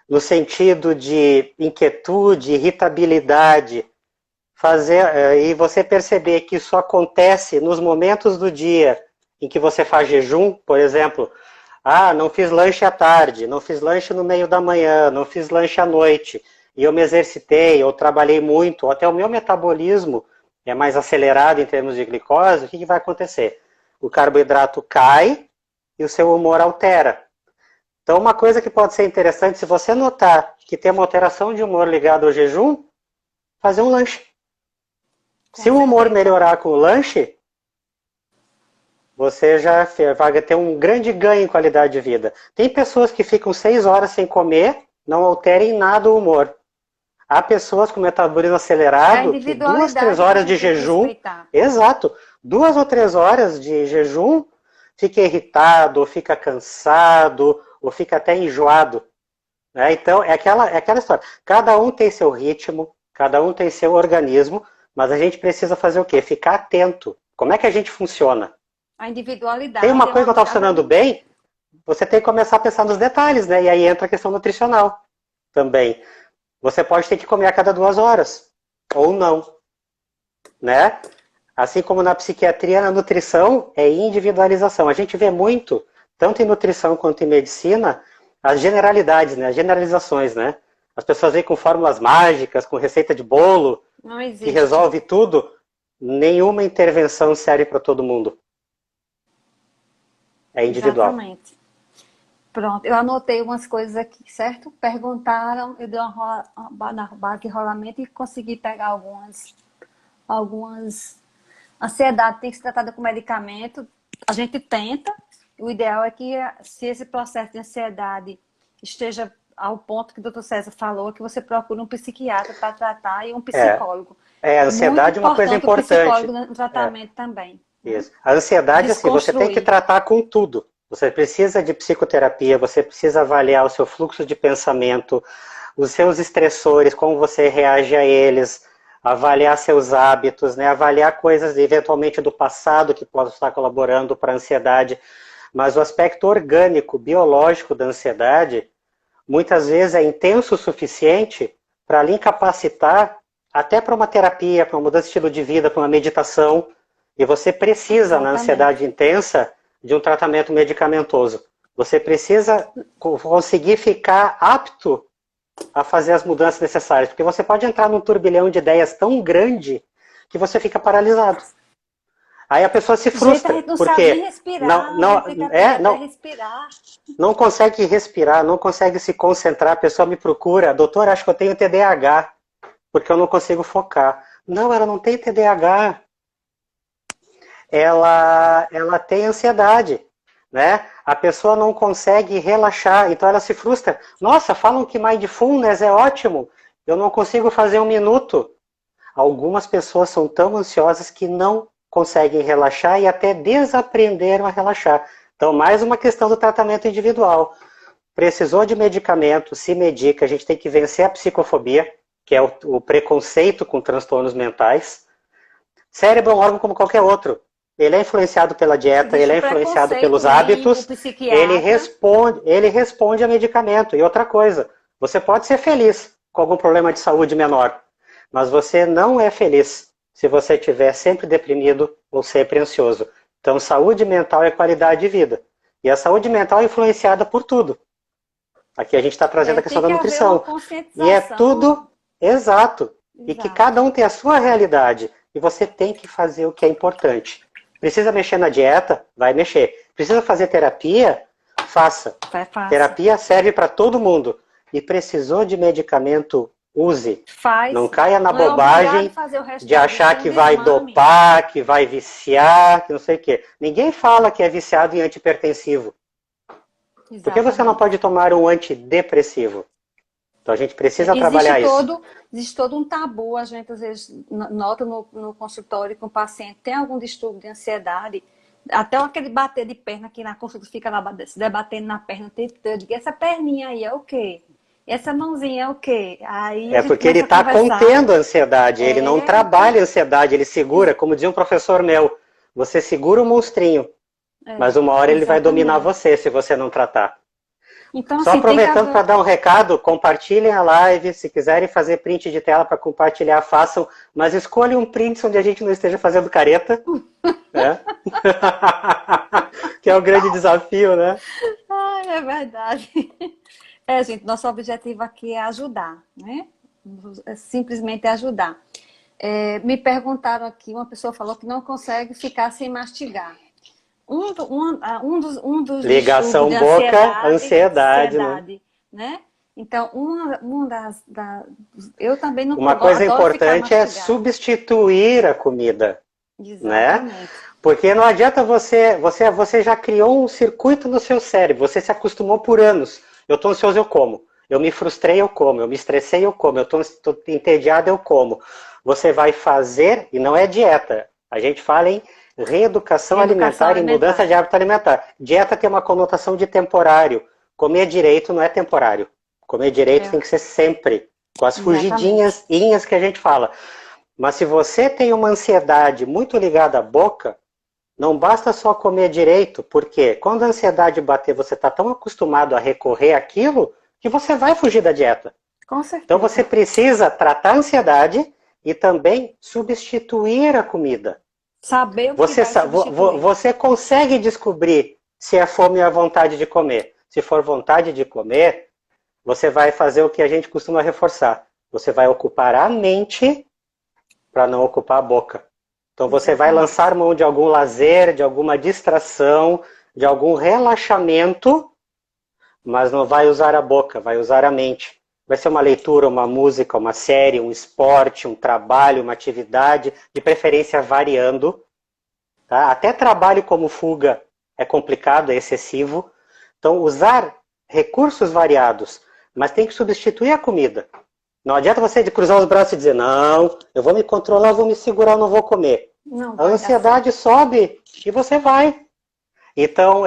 no sentido de inquietude, irritabilidade, e você perceber que isso acontece nos momentos do dia em que você faz jejum, por exemplo, não fiz lanche à tarde, não fiz lanche no meio da manhã, não fiz lanche à noite, e eu me exercitei, eu trabalhei muito, até o meu metabolismo é mais acelerado em termos de glicose, o que vai acontecer? O carboidrato cai e o seu humor altera. Então, uma coisa que pode ser interessante, se você notar que tem uma alteração de humor ligada ao jejum, fazer um lanche. Se o humor melhorar com o lanche, você já vai ter um grande ganho em qualidade de vida. Tem pessoas que ficam 6 horas sem comer, não alterem nada o humor. Há pessoas com metabolismo acelerado que 2, 3 horas de jejum, exato, 2 ou 3 horas de jejum, fica irritado, ou fica cansado, ou fica até enjoado. Né? Então, é aquela história. Cada um tem seu ritmo, cada um tem seu organismo, mas a gente precisa fazer o quê? Ficar atento. Como é que a gente funciona? A individualidade. Tem uma coisa que não está funcionando bem, você tem que começar a pensar nos detalhes, né? E aí entra a questão nutricional também. Você pode ter que comer a cada 2 horas, ou não. Né? Assim como na psiquiatria, na nutrição, é individualização. A gente vê muito, tanto em nutrição quanto em medicina, as generalidades, né? As generalizações, né? As pessoas vêm com fórmulas mágicas, com receita de bolo, que resolve tudo. Nenhuma intervenção serve para todo mundo. É individual. Exatamente. Pronto, eu anotei umas coisas aqui, certo? Perguntaram, eu dei uma na base de rolamento e consegui pegar algumas... Ansiedade tem que ser tratada com medicamento, a gente tenta, o ideal é que se esse processo de ansiedade esteja ao ponto que o doutor César falou, que você procure um psiquiatra para tratar e um psicólogo. A ansiedade é uma coisa importante. O psicólogo no tratamento também. Isso. A ansiedade, assim, você tem que tratar com tudo. Você precisa de psicoterapia, você precisa avaliar o seu fluxo de pensamento, os seus estressores, como você reage a eles, avaliar seus hábitos, né? Avaliar coisas eventualmente do passado que possam estar colaborando para a ansiedade. Mas o aspecto orgânico, biológico da ansiedade, muitas vezes é intenso o suficiente para lhe incapacitar até para uma terapia, para uma mudança de estilo de vida, para uma meditação. E você precisa, na ansiedade intensa, de um tratamento medicamentoso. Você precisa conseguir ficar apto a fazer as mudanças necessárias, porque você pode entrar num turbilhão de ideias tão grande que você fica paralisado. Aí a pessoa se frustra, porque não consegue respirar, não consegue se concentrar. A pessoa me procura, doutor, acho que eu tenho TDAH, porque eu não consigo focar. Não, ela não tem TDAH. Ela tem ansiedade, né? A pessoa não consegue relaxar, então ela se frustra. Nossa, falam que mindfulness é ótimo, eu não consigo fazer 1 minuto. Algumas pessoas são tão ansiosas que não conseguem relaxar e até desaprenderam a relaxar. Então, mais uma questão do tratamento individual. Precisou de medicamento, se medica, a gente tem que vencer a psicofobia, que é o preconceito com transtornos mentais. Cérebro é um órgão como qualquer outro. Ele é influenciado pela dieta, ele é influenciado pelos hábitos, ele responde a medicamento. E outra coisa, você pode ser feliz com algum problema de saúde menor, mas você não é feliz se você estiver sempre deprimido ou sempre ansioso. Então, saúde mental é qualidade de vida. E a saúde mental é influenciada por tudo. Aqui a gente está trazendo a questão da nutrição. E é tudo exato. E que cada um tem a sua realidade. E você tem que fazer o que é importante. Precisa mexer na dieta? Vai mexer. Precisa fazer terapia? Faça. Terapia serve para todo mundo. E precisou de medicamento? Use. Não caia na bobagem de achar que vai dopar, que vai viciar, que não sei o quê. Ninguém fala que é viciado em antihipertensivo. Exatamente. Por que você não pode tomar um antidepressivo? Então a gente precisa trabalhar isso. Existe todo um tabu, a gente às vezes nota no consultório que o paciente tem algum distúrbio de ansiedade, até aquele bater de perna que na consulta fica lá se debatendo na perna o tempo todo. Eu digo, essa perninha aí é o quê? Essa mãozinha é o quê? Aí é porque ele está contendo a ansiedade, ele não trabalha a ansiedade, ele segura, como dizia um professor meu, você segura o monstrinho, mas uma hora ele vai dominar você se você não tratar. Então, só assim, aproveitando para dar um recado, compartilhem a live, se quiserem fazer print de tela para compartilhar, façam, mas escolham um print onde a gente não esteja fazendo careta, né? Que é o grande desafio, né? Ai, é verdade. Gente, nosso objetivo aqui é ajudar, né? É simplesmente ajudar. Me perguntaram aqui, uma pessoa falou que não consegue ficar sem mastigar. Um dos ligação boca, ansiedade, né? Então, eu também não. Uma coisa importante é substituir a comida, exatamente, né? Porque não adianta você já criou um circuito no seu cérebro, você se acostumou por anos. Eu estou ansioso, eu como. Eu me frustrei, eu como. Eu me estressei, eu como. Eu estou entediado, eu como. Você vai fazer, e não é dieta. A gente fala em reeducação alimentar e mudança de hábito alimentar. Dieta tem uma conotação de temporário. Comer direito não é temporário. Comer direito tem que ser sempre. Com as fugidinhas que a gente fala. Mas se você tem uma ansiedade muito ligada à boca, não basta só comer direito, porque quando a ansiedade bater, você está tão acostumado a recorrer àquilo que você vai fugir da dieta. Com certeza. Então você precisa tratar a ansiedade e também substituir a comida. Saber o que você consegue descobrir se é fome ou a vontade de comer. Se for vontade de comer, você vai fazer o que a gente costuma reforçar. Você vai ocupar a mente para não ocupar a boca. Então você vai lançar mão de algum lazer, de alguma distração, de algum relaxamento, mas não vai usar a boca, vai usar a mente. Vai ser uma leitura, uma música, uma série, um esporte, um trabalho, uma atividade, de preferência variando. Tá? Até trabalho como fuga é complicado, é excessivo. Então usar recursos variados, mas tem que substituir a comida. Não adianta você cruzar os braços e dizer, não, eu vou me controlar, vou me segurar, eu não vou comer. Não, a ansiedade sobe e você vai. Então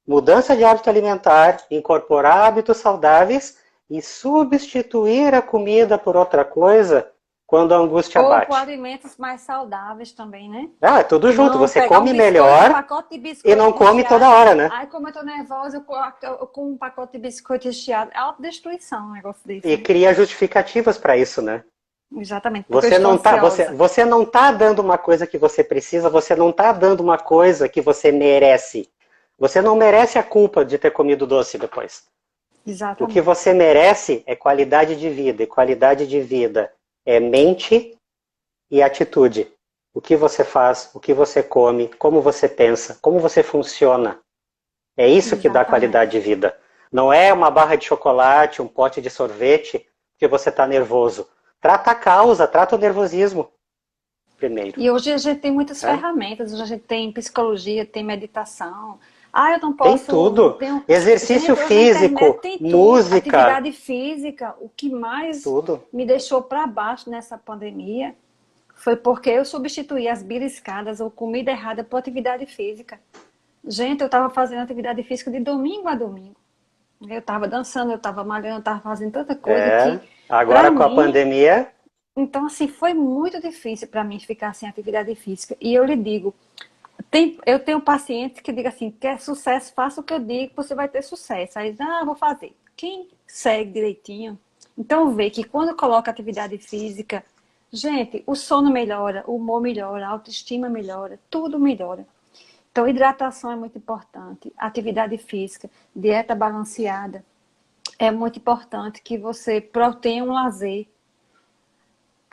mudança de hábito alimentar, incorporar hábitos saudáveis e substituir a comida por outra coisa quando a angústia Ou com bate. alimentos mais saudáveis também, né? Ah, é tudo junto. Não Você pegar um come biscoito, um melhor pacote de e biscoito não come toda recheado. hora, né? Ai, como eu tô nervosa, eu como um pacote de biscoito recheado. É autodestruição um negócio desse, E né? cria justificativas para isso, né? Exatamente, porque eu Você estou não tá, você, ansiosa. você não tá dando uma coisa que você precisa, você não tá dando uma coisa que você merece. Você não merece a culpa de ter comido doce depois. O que Exatamente. você merece é qualidade de vida, e qualidade de vida é mente e atitude. O que você faz, o que você come, como você pensa, como você funciona. É isso que dá qualidade Exatamente. de vida. Não é uma barra de chocolate, um pote de sorvete, que você está nervoso. Trata a causa, trata o nervosismo primeiro. E hoje a gente tem muitas Né? ferramentas, hoje a gente tem psicologia, tem meditação. Ah, eu não Tem posso, não tudo. tenho. Exercício Gente, hoje na internet físico, tem tudo. música, Atividade física. O que mais tudo. me deixou para baixo nessa pandemia foi porque eu substituí as beliscadas ou comida errada por atividade física. Gente, eu estava fazendo atividade física de domingo a domingo. Eu estava dançando, eu estava malhando, eu estava fazendo tanta coisa É. que, para Agora com a mim, pandemia, então, assim, foi muito difícil para mim ficar sem atividade física. E eu lhe digo, eu tenho pacientes que digam assim, quer sucesso, faça o que eu digo, você vai ter sucesso. Aí, vou fazer. Quem segue direitinho, então vê que quando coloca atividade física, gente, o sono melhora, o humor melhora, a autoestima melhora, tudo melhora. Então, hidratação é muito importante, atividade física, dieta balanceada. É muito importante que você tenha um lazer.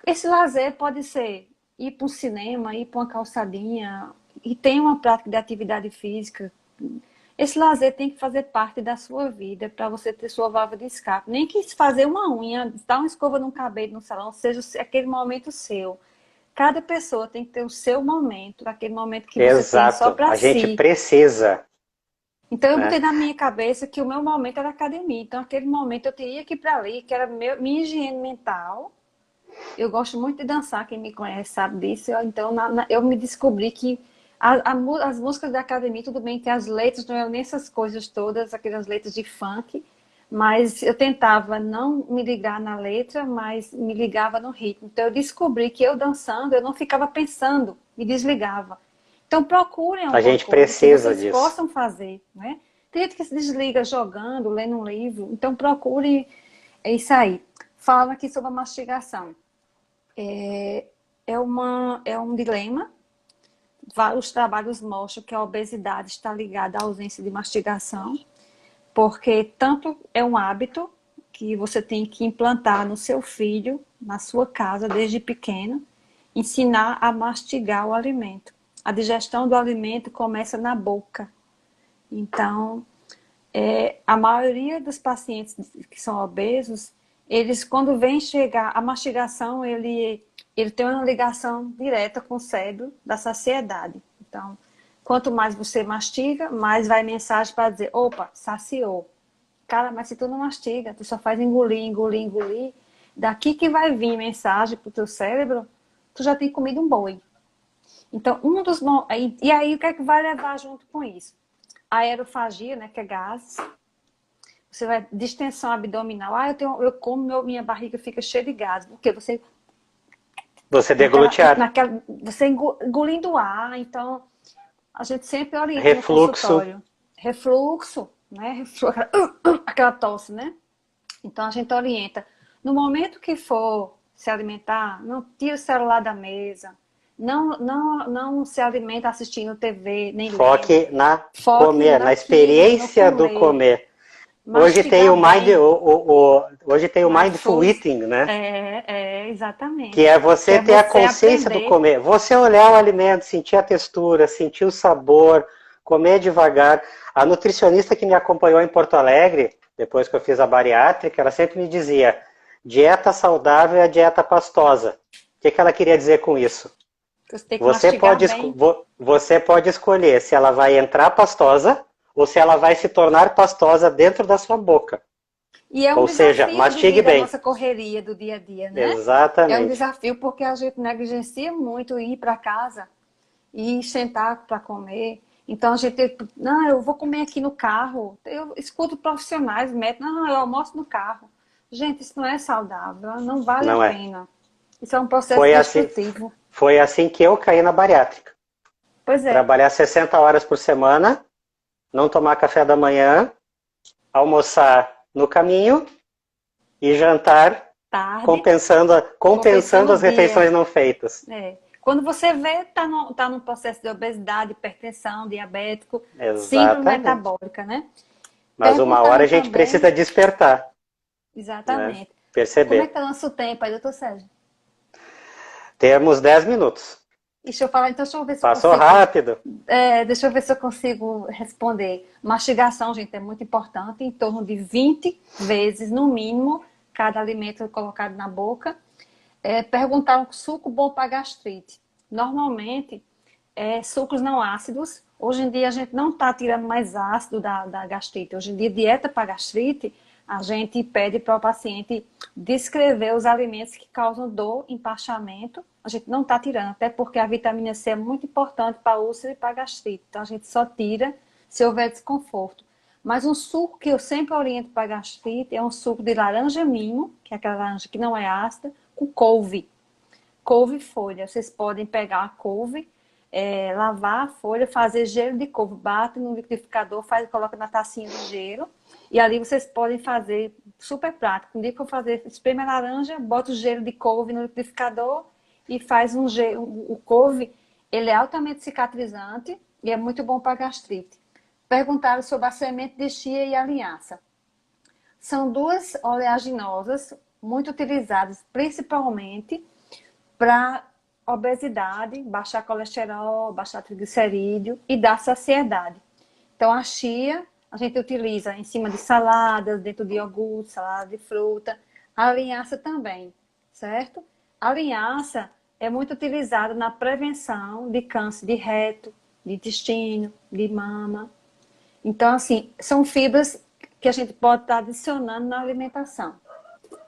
Esse lazer pode ser ir para um cinema, ir para uma calçadinha e ter uma prática de atividade física. Esse lazer tem que fazer parte da sua vida para você ter sua válvula de escape. Nem que fazer uma unha, dar uma escova no cabelo no salão, seja aquele momento seu. Cada pessoa tem que ter o seu momento, aquele momento que você tem só exato. para A gente si. precisa, Então eu né? botei na minha cabeça que o meu momento era academia. Então aquele momento eu teria que ir para ali, que era minha higiene mental. Eu gosto muito de dançar, quem me conhece sabe disso. Então, eu me descobri que as músicas da academia, tudo bem que as letras não eram nem essas coisas todas, aquelas letras de funk, mas eu tentava não me ligar na letra, mas me ligava no ritmo. Então, eu descobri que eu dançando, eu não ficava pensando, me desligava. Então, procurem A alguma gente coisa que precisa vocês disso. possam fazer, né? Tem gente que se desliga jogando, lendo um livro. Então, procure isso aí. Fala aqui sobre a mastigação. É um dilema. Vários trabalhos mostram que a obesidade está ligada à ausência de mastigação, porque tanto é um hábito que você tem que implantar no seu filho, na sua casa, desde pequeno, ensinar a mastigar o alimento. A digestão do alimento começa na boca. Então, a maioria dos pacientes que são obesos, eles quando vem chegar, a mastigação, ele tem uma ligação direta com o cérebro da saciedade. Então, quanto mais você mastiga, mais vai mensagem para dizer, opa, saciou. Cara, mas se tu não mastiga, tu só faz engolir, engolir, engolir, daqui que vai vir mensagem pro teu cérebro, tu já tem comido um boi. Então, e aí o que é que vai levar junto com isso? A aerofagia, né, que é gases. Você vai distensão abdominal. Eu como, minha barriga fica cheia de gases. Porque Você deglute ar. você engolindo ar. Então, a gente sempre orienta no Refluxo. consultório. Refluxo, né? Aquela tosse, né? Então, a gente orienta. No momento que for se alimentar, não tira o celular da mesa. Não se alimenta assistindo TV, nem lendo. Foque na Foque comer, na naquilo, no experiência do comer. comer. Hoje tem Mastigar o mind, bem. hoje tem o mindful Mindfulness. eating, né? Que Exatamente. é Que você é ter a você consciência do aprender. comer. Você olhar o alimento, sentir a textura, sentir o sabor, comer devagar. A nutricionista que me acompanhou em Porto Alegre, depois que eu fiz a bariátrica, ela sempre me dizia: dieta saudável é a dieta pastosa. O que ela queria dizer com isso? Você tem que Você mastigar pode, bem. você pode escolher se ela vai entrar pastosa ou se ela vai se tornar pastosa dentro da sua boca. E é um Ou seja, desafio mastigue devido à bem. nossa correria do dia a dia, né? É um Exatamente. desafio porque a gente negligencia muito ir para casa e sentar para comer. Então a gente, não, eu vou comer aqui no carro. Eu escuto profissionais, médicos, não, eu almoço no carro. Gente, isso não é saudável, não vale a Não é. pena. Isso é um processo Foi assim, destrutivo. foi assim que eu caí na bariátrica. Pois é, Trabalhar 60 horas por semana, não tomar café da manhã, almoçar no caminho e jantar tarde, compensando compensando o as refeições dia. não feitas. É. Quando você vê, tá num processo de obesidade, hipertensão, diabético, síndrome Exatamente. metabólica, né? Mas uma hora Perguntaram a gente também, precisa despertar, né? exatamente, como é que Perceber. tá o nosso tempo aí, doutor Sérgio? Temos 10 minutos. Deixa eu falar, então deixa eu ver se eu Passou consigo, rápido. deixa eu ver se eu consigo responder. Mastigação, gente, é muito importante, em torno de 20 vezes, no mínimo, cada alimento colocado na boca. Perguntaram suco bom para gastrite. Normalmente, sucos não ácidos. Hoje em dia a gente não está tirando mais ácido da gastrite. Hoje em dia, dieta para gastrite, a gente pede para o paciente descrever os alimentos que causam dor, empachamento. A gente não está tirando, até porque a vitamina C é muito importante para úlcera e para gastrite. Então a gente só tira se houver desconforto. Mas um suco que eu sempre oriento para gastrite é um suco de laranja mimo, que é aquela laranja que não é ácida, com couve. Couve folha. Vocês podem pegar a couve, lavar a folha, fazer gelo de couve, bate no liquidificador, coloca na tacinha de gelo. E ali vocês podem fazer super prático. Um dia que eu fazer, espreme a laranja, bota o gelo de couve no liquidificador e faz um gelo. O couve, ele é altamente cicatrizante e é muito bom para gastrite. Perguntaram sobre a semente de chia e a linhaça. São duas oleaginosas muito utilizadas principalmente para obesidade, baixar colesterol, baixar triglicerídeo e dar saciedade. Então, a chia a gente utiliza em cima de saladas, dentro de iogurte, salada de fruta. A linhaça também, certo? A linhaça é muito utilizada na prevenção de câncer de reto, de intestino, de mama. Então, assim, são fibras que a gente pode estar adicionando na alimentação.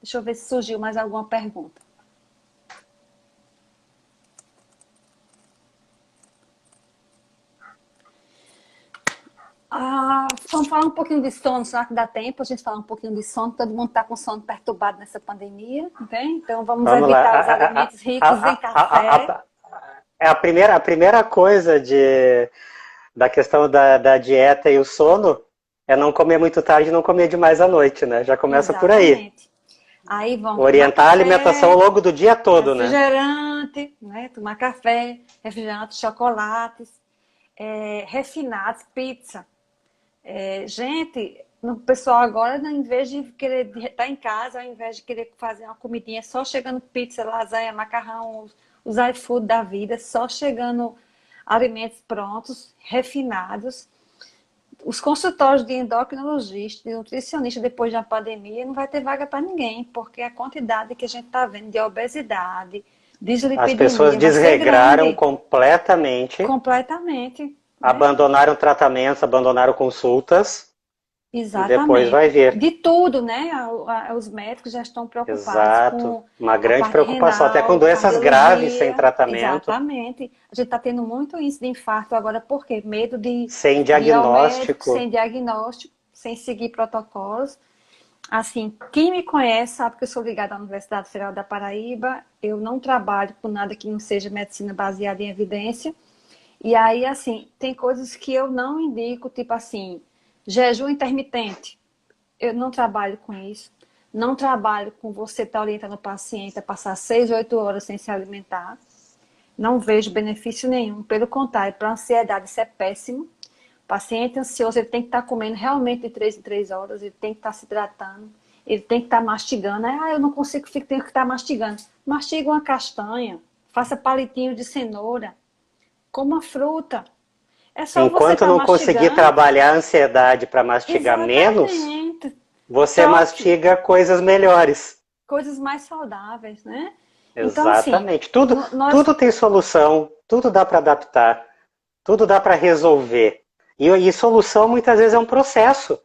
Deixa eu ver se surgiu mais alguma pergunta. Vamos falar um pouquinho de sono, será que dá tempo a gente falar um pouquinho de sono? Todo mundo está com sono perturbado nessa pandemia, ok? Então vamos Vamos evitar os lá. alimentos ricos em café. A primeira coisa da questão da dieta e o sono é não comer muito tarde e não comer demais à noite, né? Já começa por aí. Exatamente. Aí vamos tomar Orientar a alimentação ao café, longo do dia todo, né? refrigerante, né? Tomar café, refrigerante, chocolates, refinados, pizza. Gente, o pessoal agora, em vez de querer estar em casa, ao invés de querer fazer uma comidinha, só chegando pizza, lasanha, macarrão, os iFood da vida, só chegando alimentos prontos, refinados. Os consultórios de endocrinologista, de nutricionista, depois da pandemia, não vai ter vaga para ninguém, porque a quantidade que a gente está vendo de obesidade, As pessoas dislipidemia vai ser desregraram grande. completamente, Completamente, né? abandonaram tratamentos, abandonaram consultas e depois vai Exatamente. ver. De tudo, né? Os médicos já estão preocupados Exato. com Uma a grande parte preocupação, até com renal, doenças graves sem cardiologia. tratamento, Exatamente. A gente está tendo muito isso de infarto agora, por quê? Medo sem de ir ao médico diagnóstico. sem diagnóstico, sem seguir protocolos. Assim, quem me conhece sabe que eu sou ligada à Universidade Federal da Paraíba. Eu não trabalho com nada que não seja medicina baseada em evidência. E aí, assim, tem coisas que eu não indico, tipo assim, jejum intermitente. Eu não trabalho com isso. Não trabalho com você estar orientando o paciente a passar 6, 8 horas sem se alimentar. Não vejo benefício nenhum. Pelo contrário, para a ansiedade isso é péssimo. O paciente ansioso ele tem que estar comendo realmente de 3 em 3 horas, ele tem que estar se hidratando, ele tem que estar mastigando. Eu não consigo, tenho que estar mastigando. Mastiga uma castanha, faça palitinho de cenoura, coma fruta. É só você Enquanto estar não conseguir mastigando. trabalhar a ansiedade para mastigar menos, Exatamente. você Toque. mastiga coisas melhores. Coisas mais saudáveis, né? Então, assim, Exatamente. Tudo, nós. tudo tem solução, tudo dá para adaptar, tudo dá para resolver. E solução muitas vezes é um processo.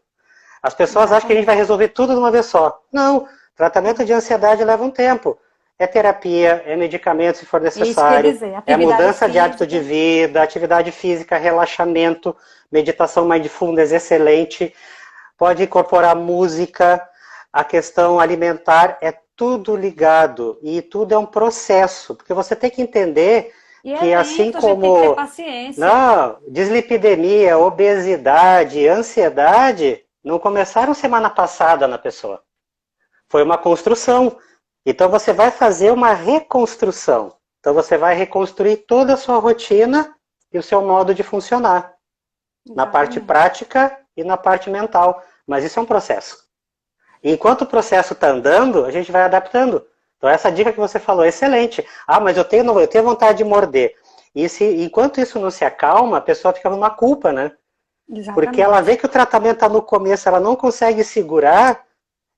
As pessoas acham que a gente vai Exatamente. resolver tudo de uma vez só. Não, tratamento de ansiedade leva um tempo. É terapia, é medicamento se for Isso quer necessário, dizer, é atividade mudança de hábito de física. vida, atividade física, relaxamento, meditação mindfulness excelente, pode incorporar música, a questão alimentar é tudo ligado e tudo é um processo, porque você tem que entender E é que assim lento, a gente tem que ter como paciência. não, dislipidemia, obesidade, ansiedade não começaram semana passada na pessoa. Foi uma construção. Então você vai fazer uma reconstrução. Então você vai reconstruir toda a sua rotina e o seu modo de funcionar, na parte Exatamente. prática e na parte mental. Mas isso é um processo. Enquanto o processo está andando, a gente vai adaptando. Então essa dica que você falou é excelente. Ah, mas eu tenho vontade de morder. E enquanto isso não se acalma, a pessoa fica numa culpa, né? Porque ela Exatamente. vê que o tratamento está no começo, ela não consegue segurar,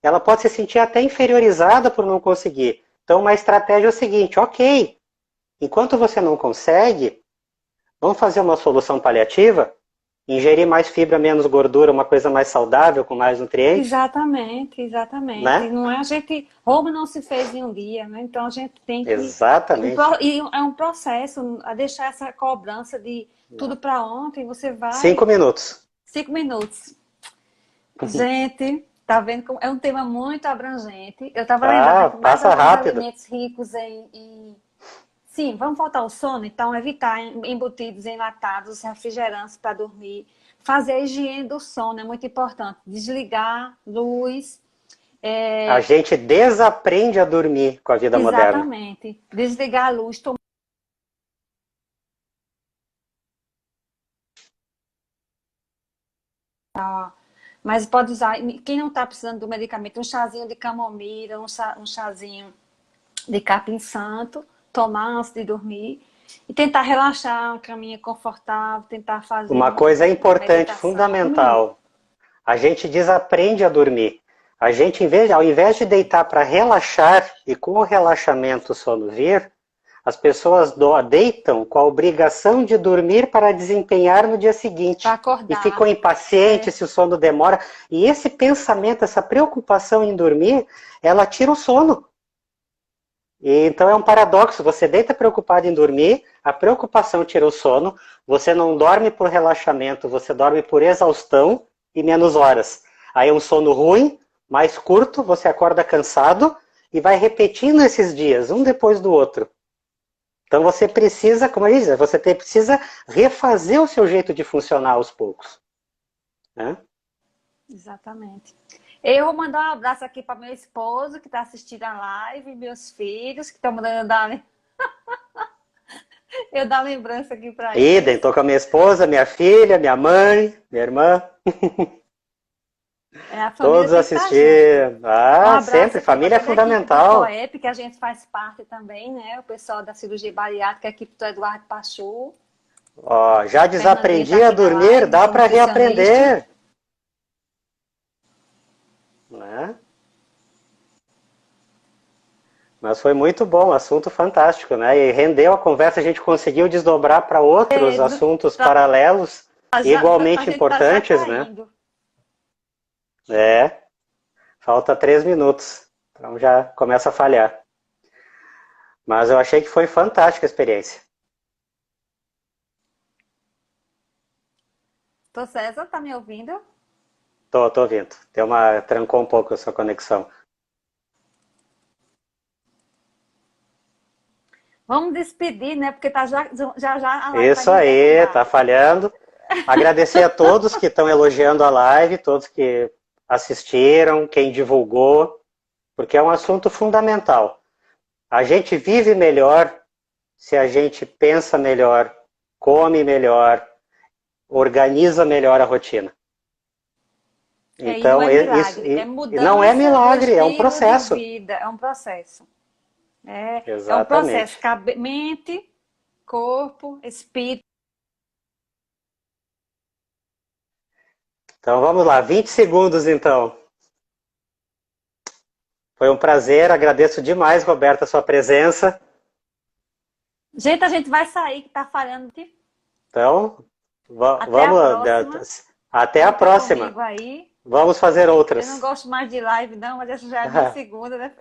ela pode se sentir até inferiorizada por não conseguir. Então uma estratégia é o seguinte, ok, enquanto você não consegue, vamos fazer uma solução paliativa? Ingerir mais fibra, menos gordura, uma coisa mais saudável, com mais nutrientes, Exatamente, exatamente. né? Não é a gente. Roma não se fez em um dia, né? Então a gente tem que. Exatamente. E é um processo a deixar essa cobrança de tudo para ontem, você vai. 5 minutos. 5 minutos. Gente, tá vendo como é um tema muito abrangente. Eu estava lembrando Ah, aqui mais passa alguns rápido. alimentos ricos em. Sim, vamos faltar o sono, então evitar embutidos enlatados, refrigerantes para dormir. Fazer a higiene do sono é muito importante. Desligar luz. A É, gente desaprende a dormir com a vida moderna. exatamente. Desligar a luz, tomar. Mas pode usar, quem não está precisando do medicamento, um chazinho de camomila, um chazinho de capim-santo, tomar antes de dormir. E tentar relaxar, uma caminha confortável, tentar fazer Uma coisa uma importante, meditação. Um minuto. fundamental, a gente desaprende a dormir. A gente, ao invés de deitar para relaxar e com o relaxamento o sono vir, as pessoas deitam com a obrigação de dormir para desempenhar no dia seguinte. Para E ficam acordar. impacientes se o sono demora. E esse pensamento, essa preocupação em dormir, ela tira o sono. E, então é um paradoxo. Você deita preocupado em dormir, a preocupação tira o sono, você não dorme por relaxamento, você dorme por exaustão e menos horas. Aí é um sono ruim, mais curto, você acorda cansado e vai repetindo esses dias, um depois do outro. Então você precisa, como eu disse, você precisa refazer o seu jeito de funcionar aos poucos. Né? Exatamente. Eu vou mandar um abraço aqui para meu esposo que está assistindo a live, meus filhos que estão mandando eu dar lembrança aqui para Idem, eles. estou com a minha esposa, minha filha, minha mãe, minha irmã. É, a família Todos tem que estar junto. assistindo. Um Ah, abraço sempre. aqui para Família é toda a equipe do fundamental. COEP, que a gente faz parte também, né? O pessoal da cirurgia bariátrica, a equipe do Eduardo Pachu. Ó, já Fernandinha está desaprendi a aqui na dormir, live, dá nossa para nutricionista. reaprender. Né? Mas foi muito bom, assunto fantástico, né? E rendeu a conversa, a gente conseguiu desdobrar para outros assuntos paralelos, A igualmente gente está já importantes, né? caindo. É, falta 3 minutos, então já começa a falhar. Mas eu achei que foi fantástica a experiência. Tô César, tá me ouvindo? Tô ouvindo. Trancou um pouco a sua conexão. Vamos despedir, né? Porque tá já a live vai Isso nos aí, tá derrubar. falhando. Agradecer a todos que estão elogiando a live, todos que assistiram, quem divulgou, porque é um assunto fundamental. A gente vive melhor se a gente pensa melhor, come melhor, organiza melhor a rotina. É, e não Então, é milagre, é não é mudança do milagre, é um estilo de processo. vida, é um processo. É um processo, Exatamente. mente, corpo, espírito. Então vamos lá, 20 segundos então. Foi um prazer, agradeço demais, Roberta, a sua presença. Gente, a gente vai sair, que tá falhando. Então, Até a próxima. até a Fica próxima. comigo aí. Vamos fazer Eu outras. não gosto mais de live, não, mas essa já é a minha segunda, né?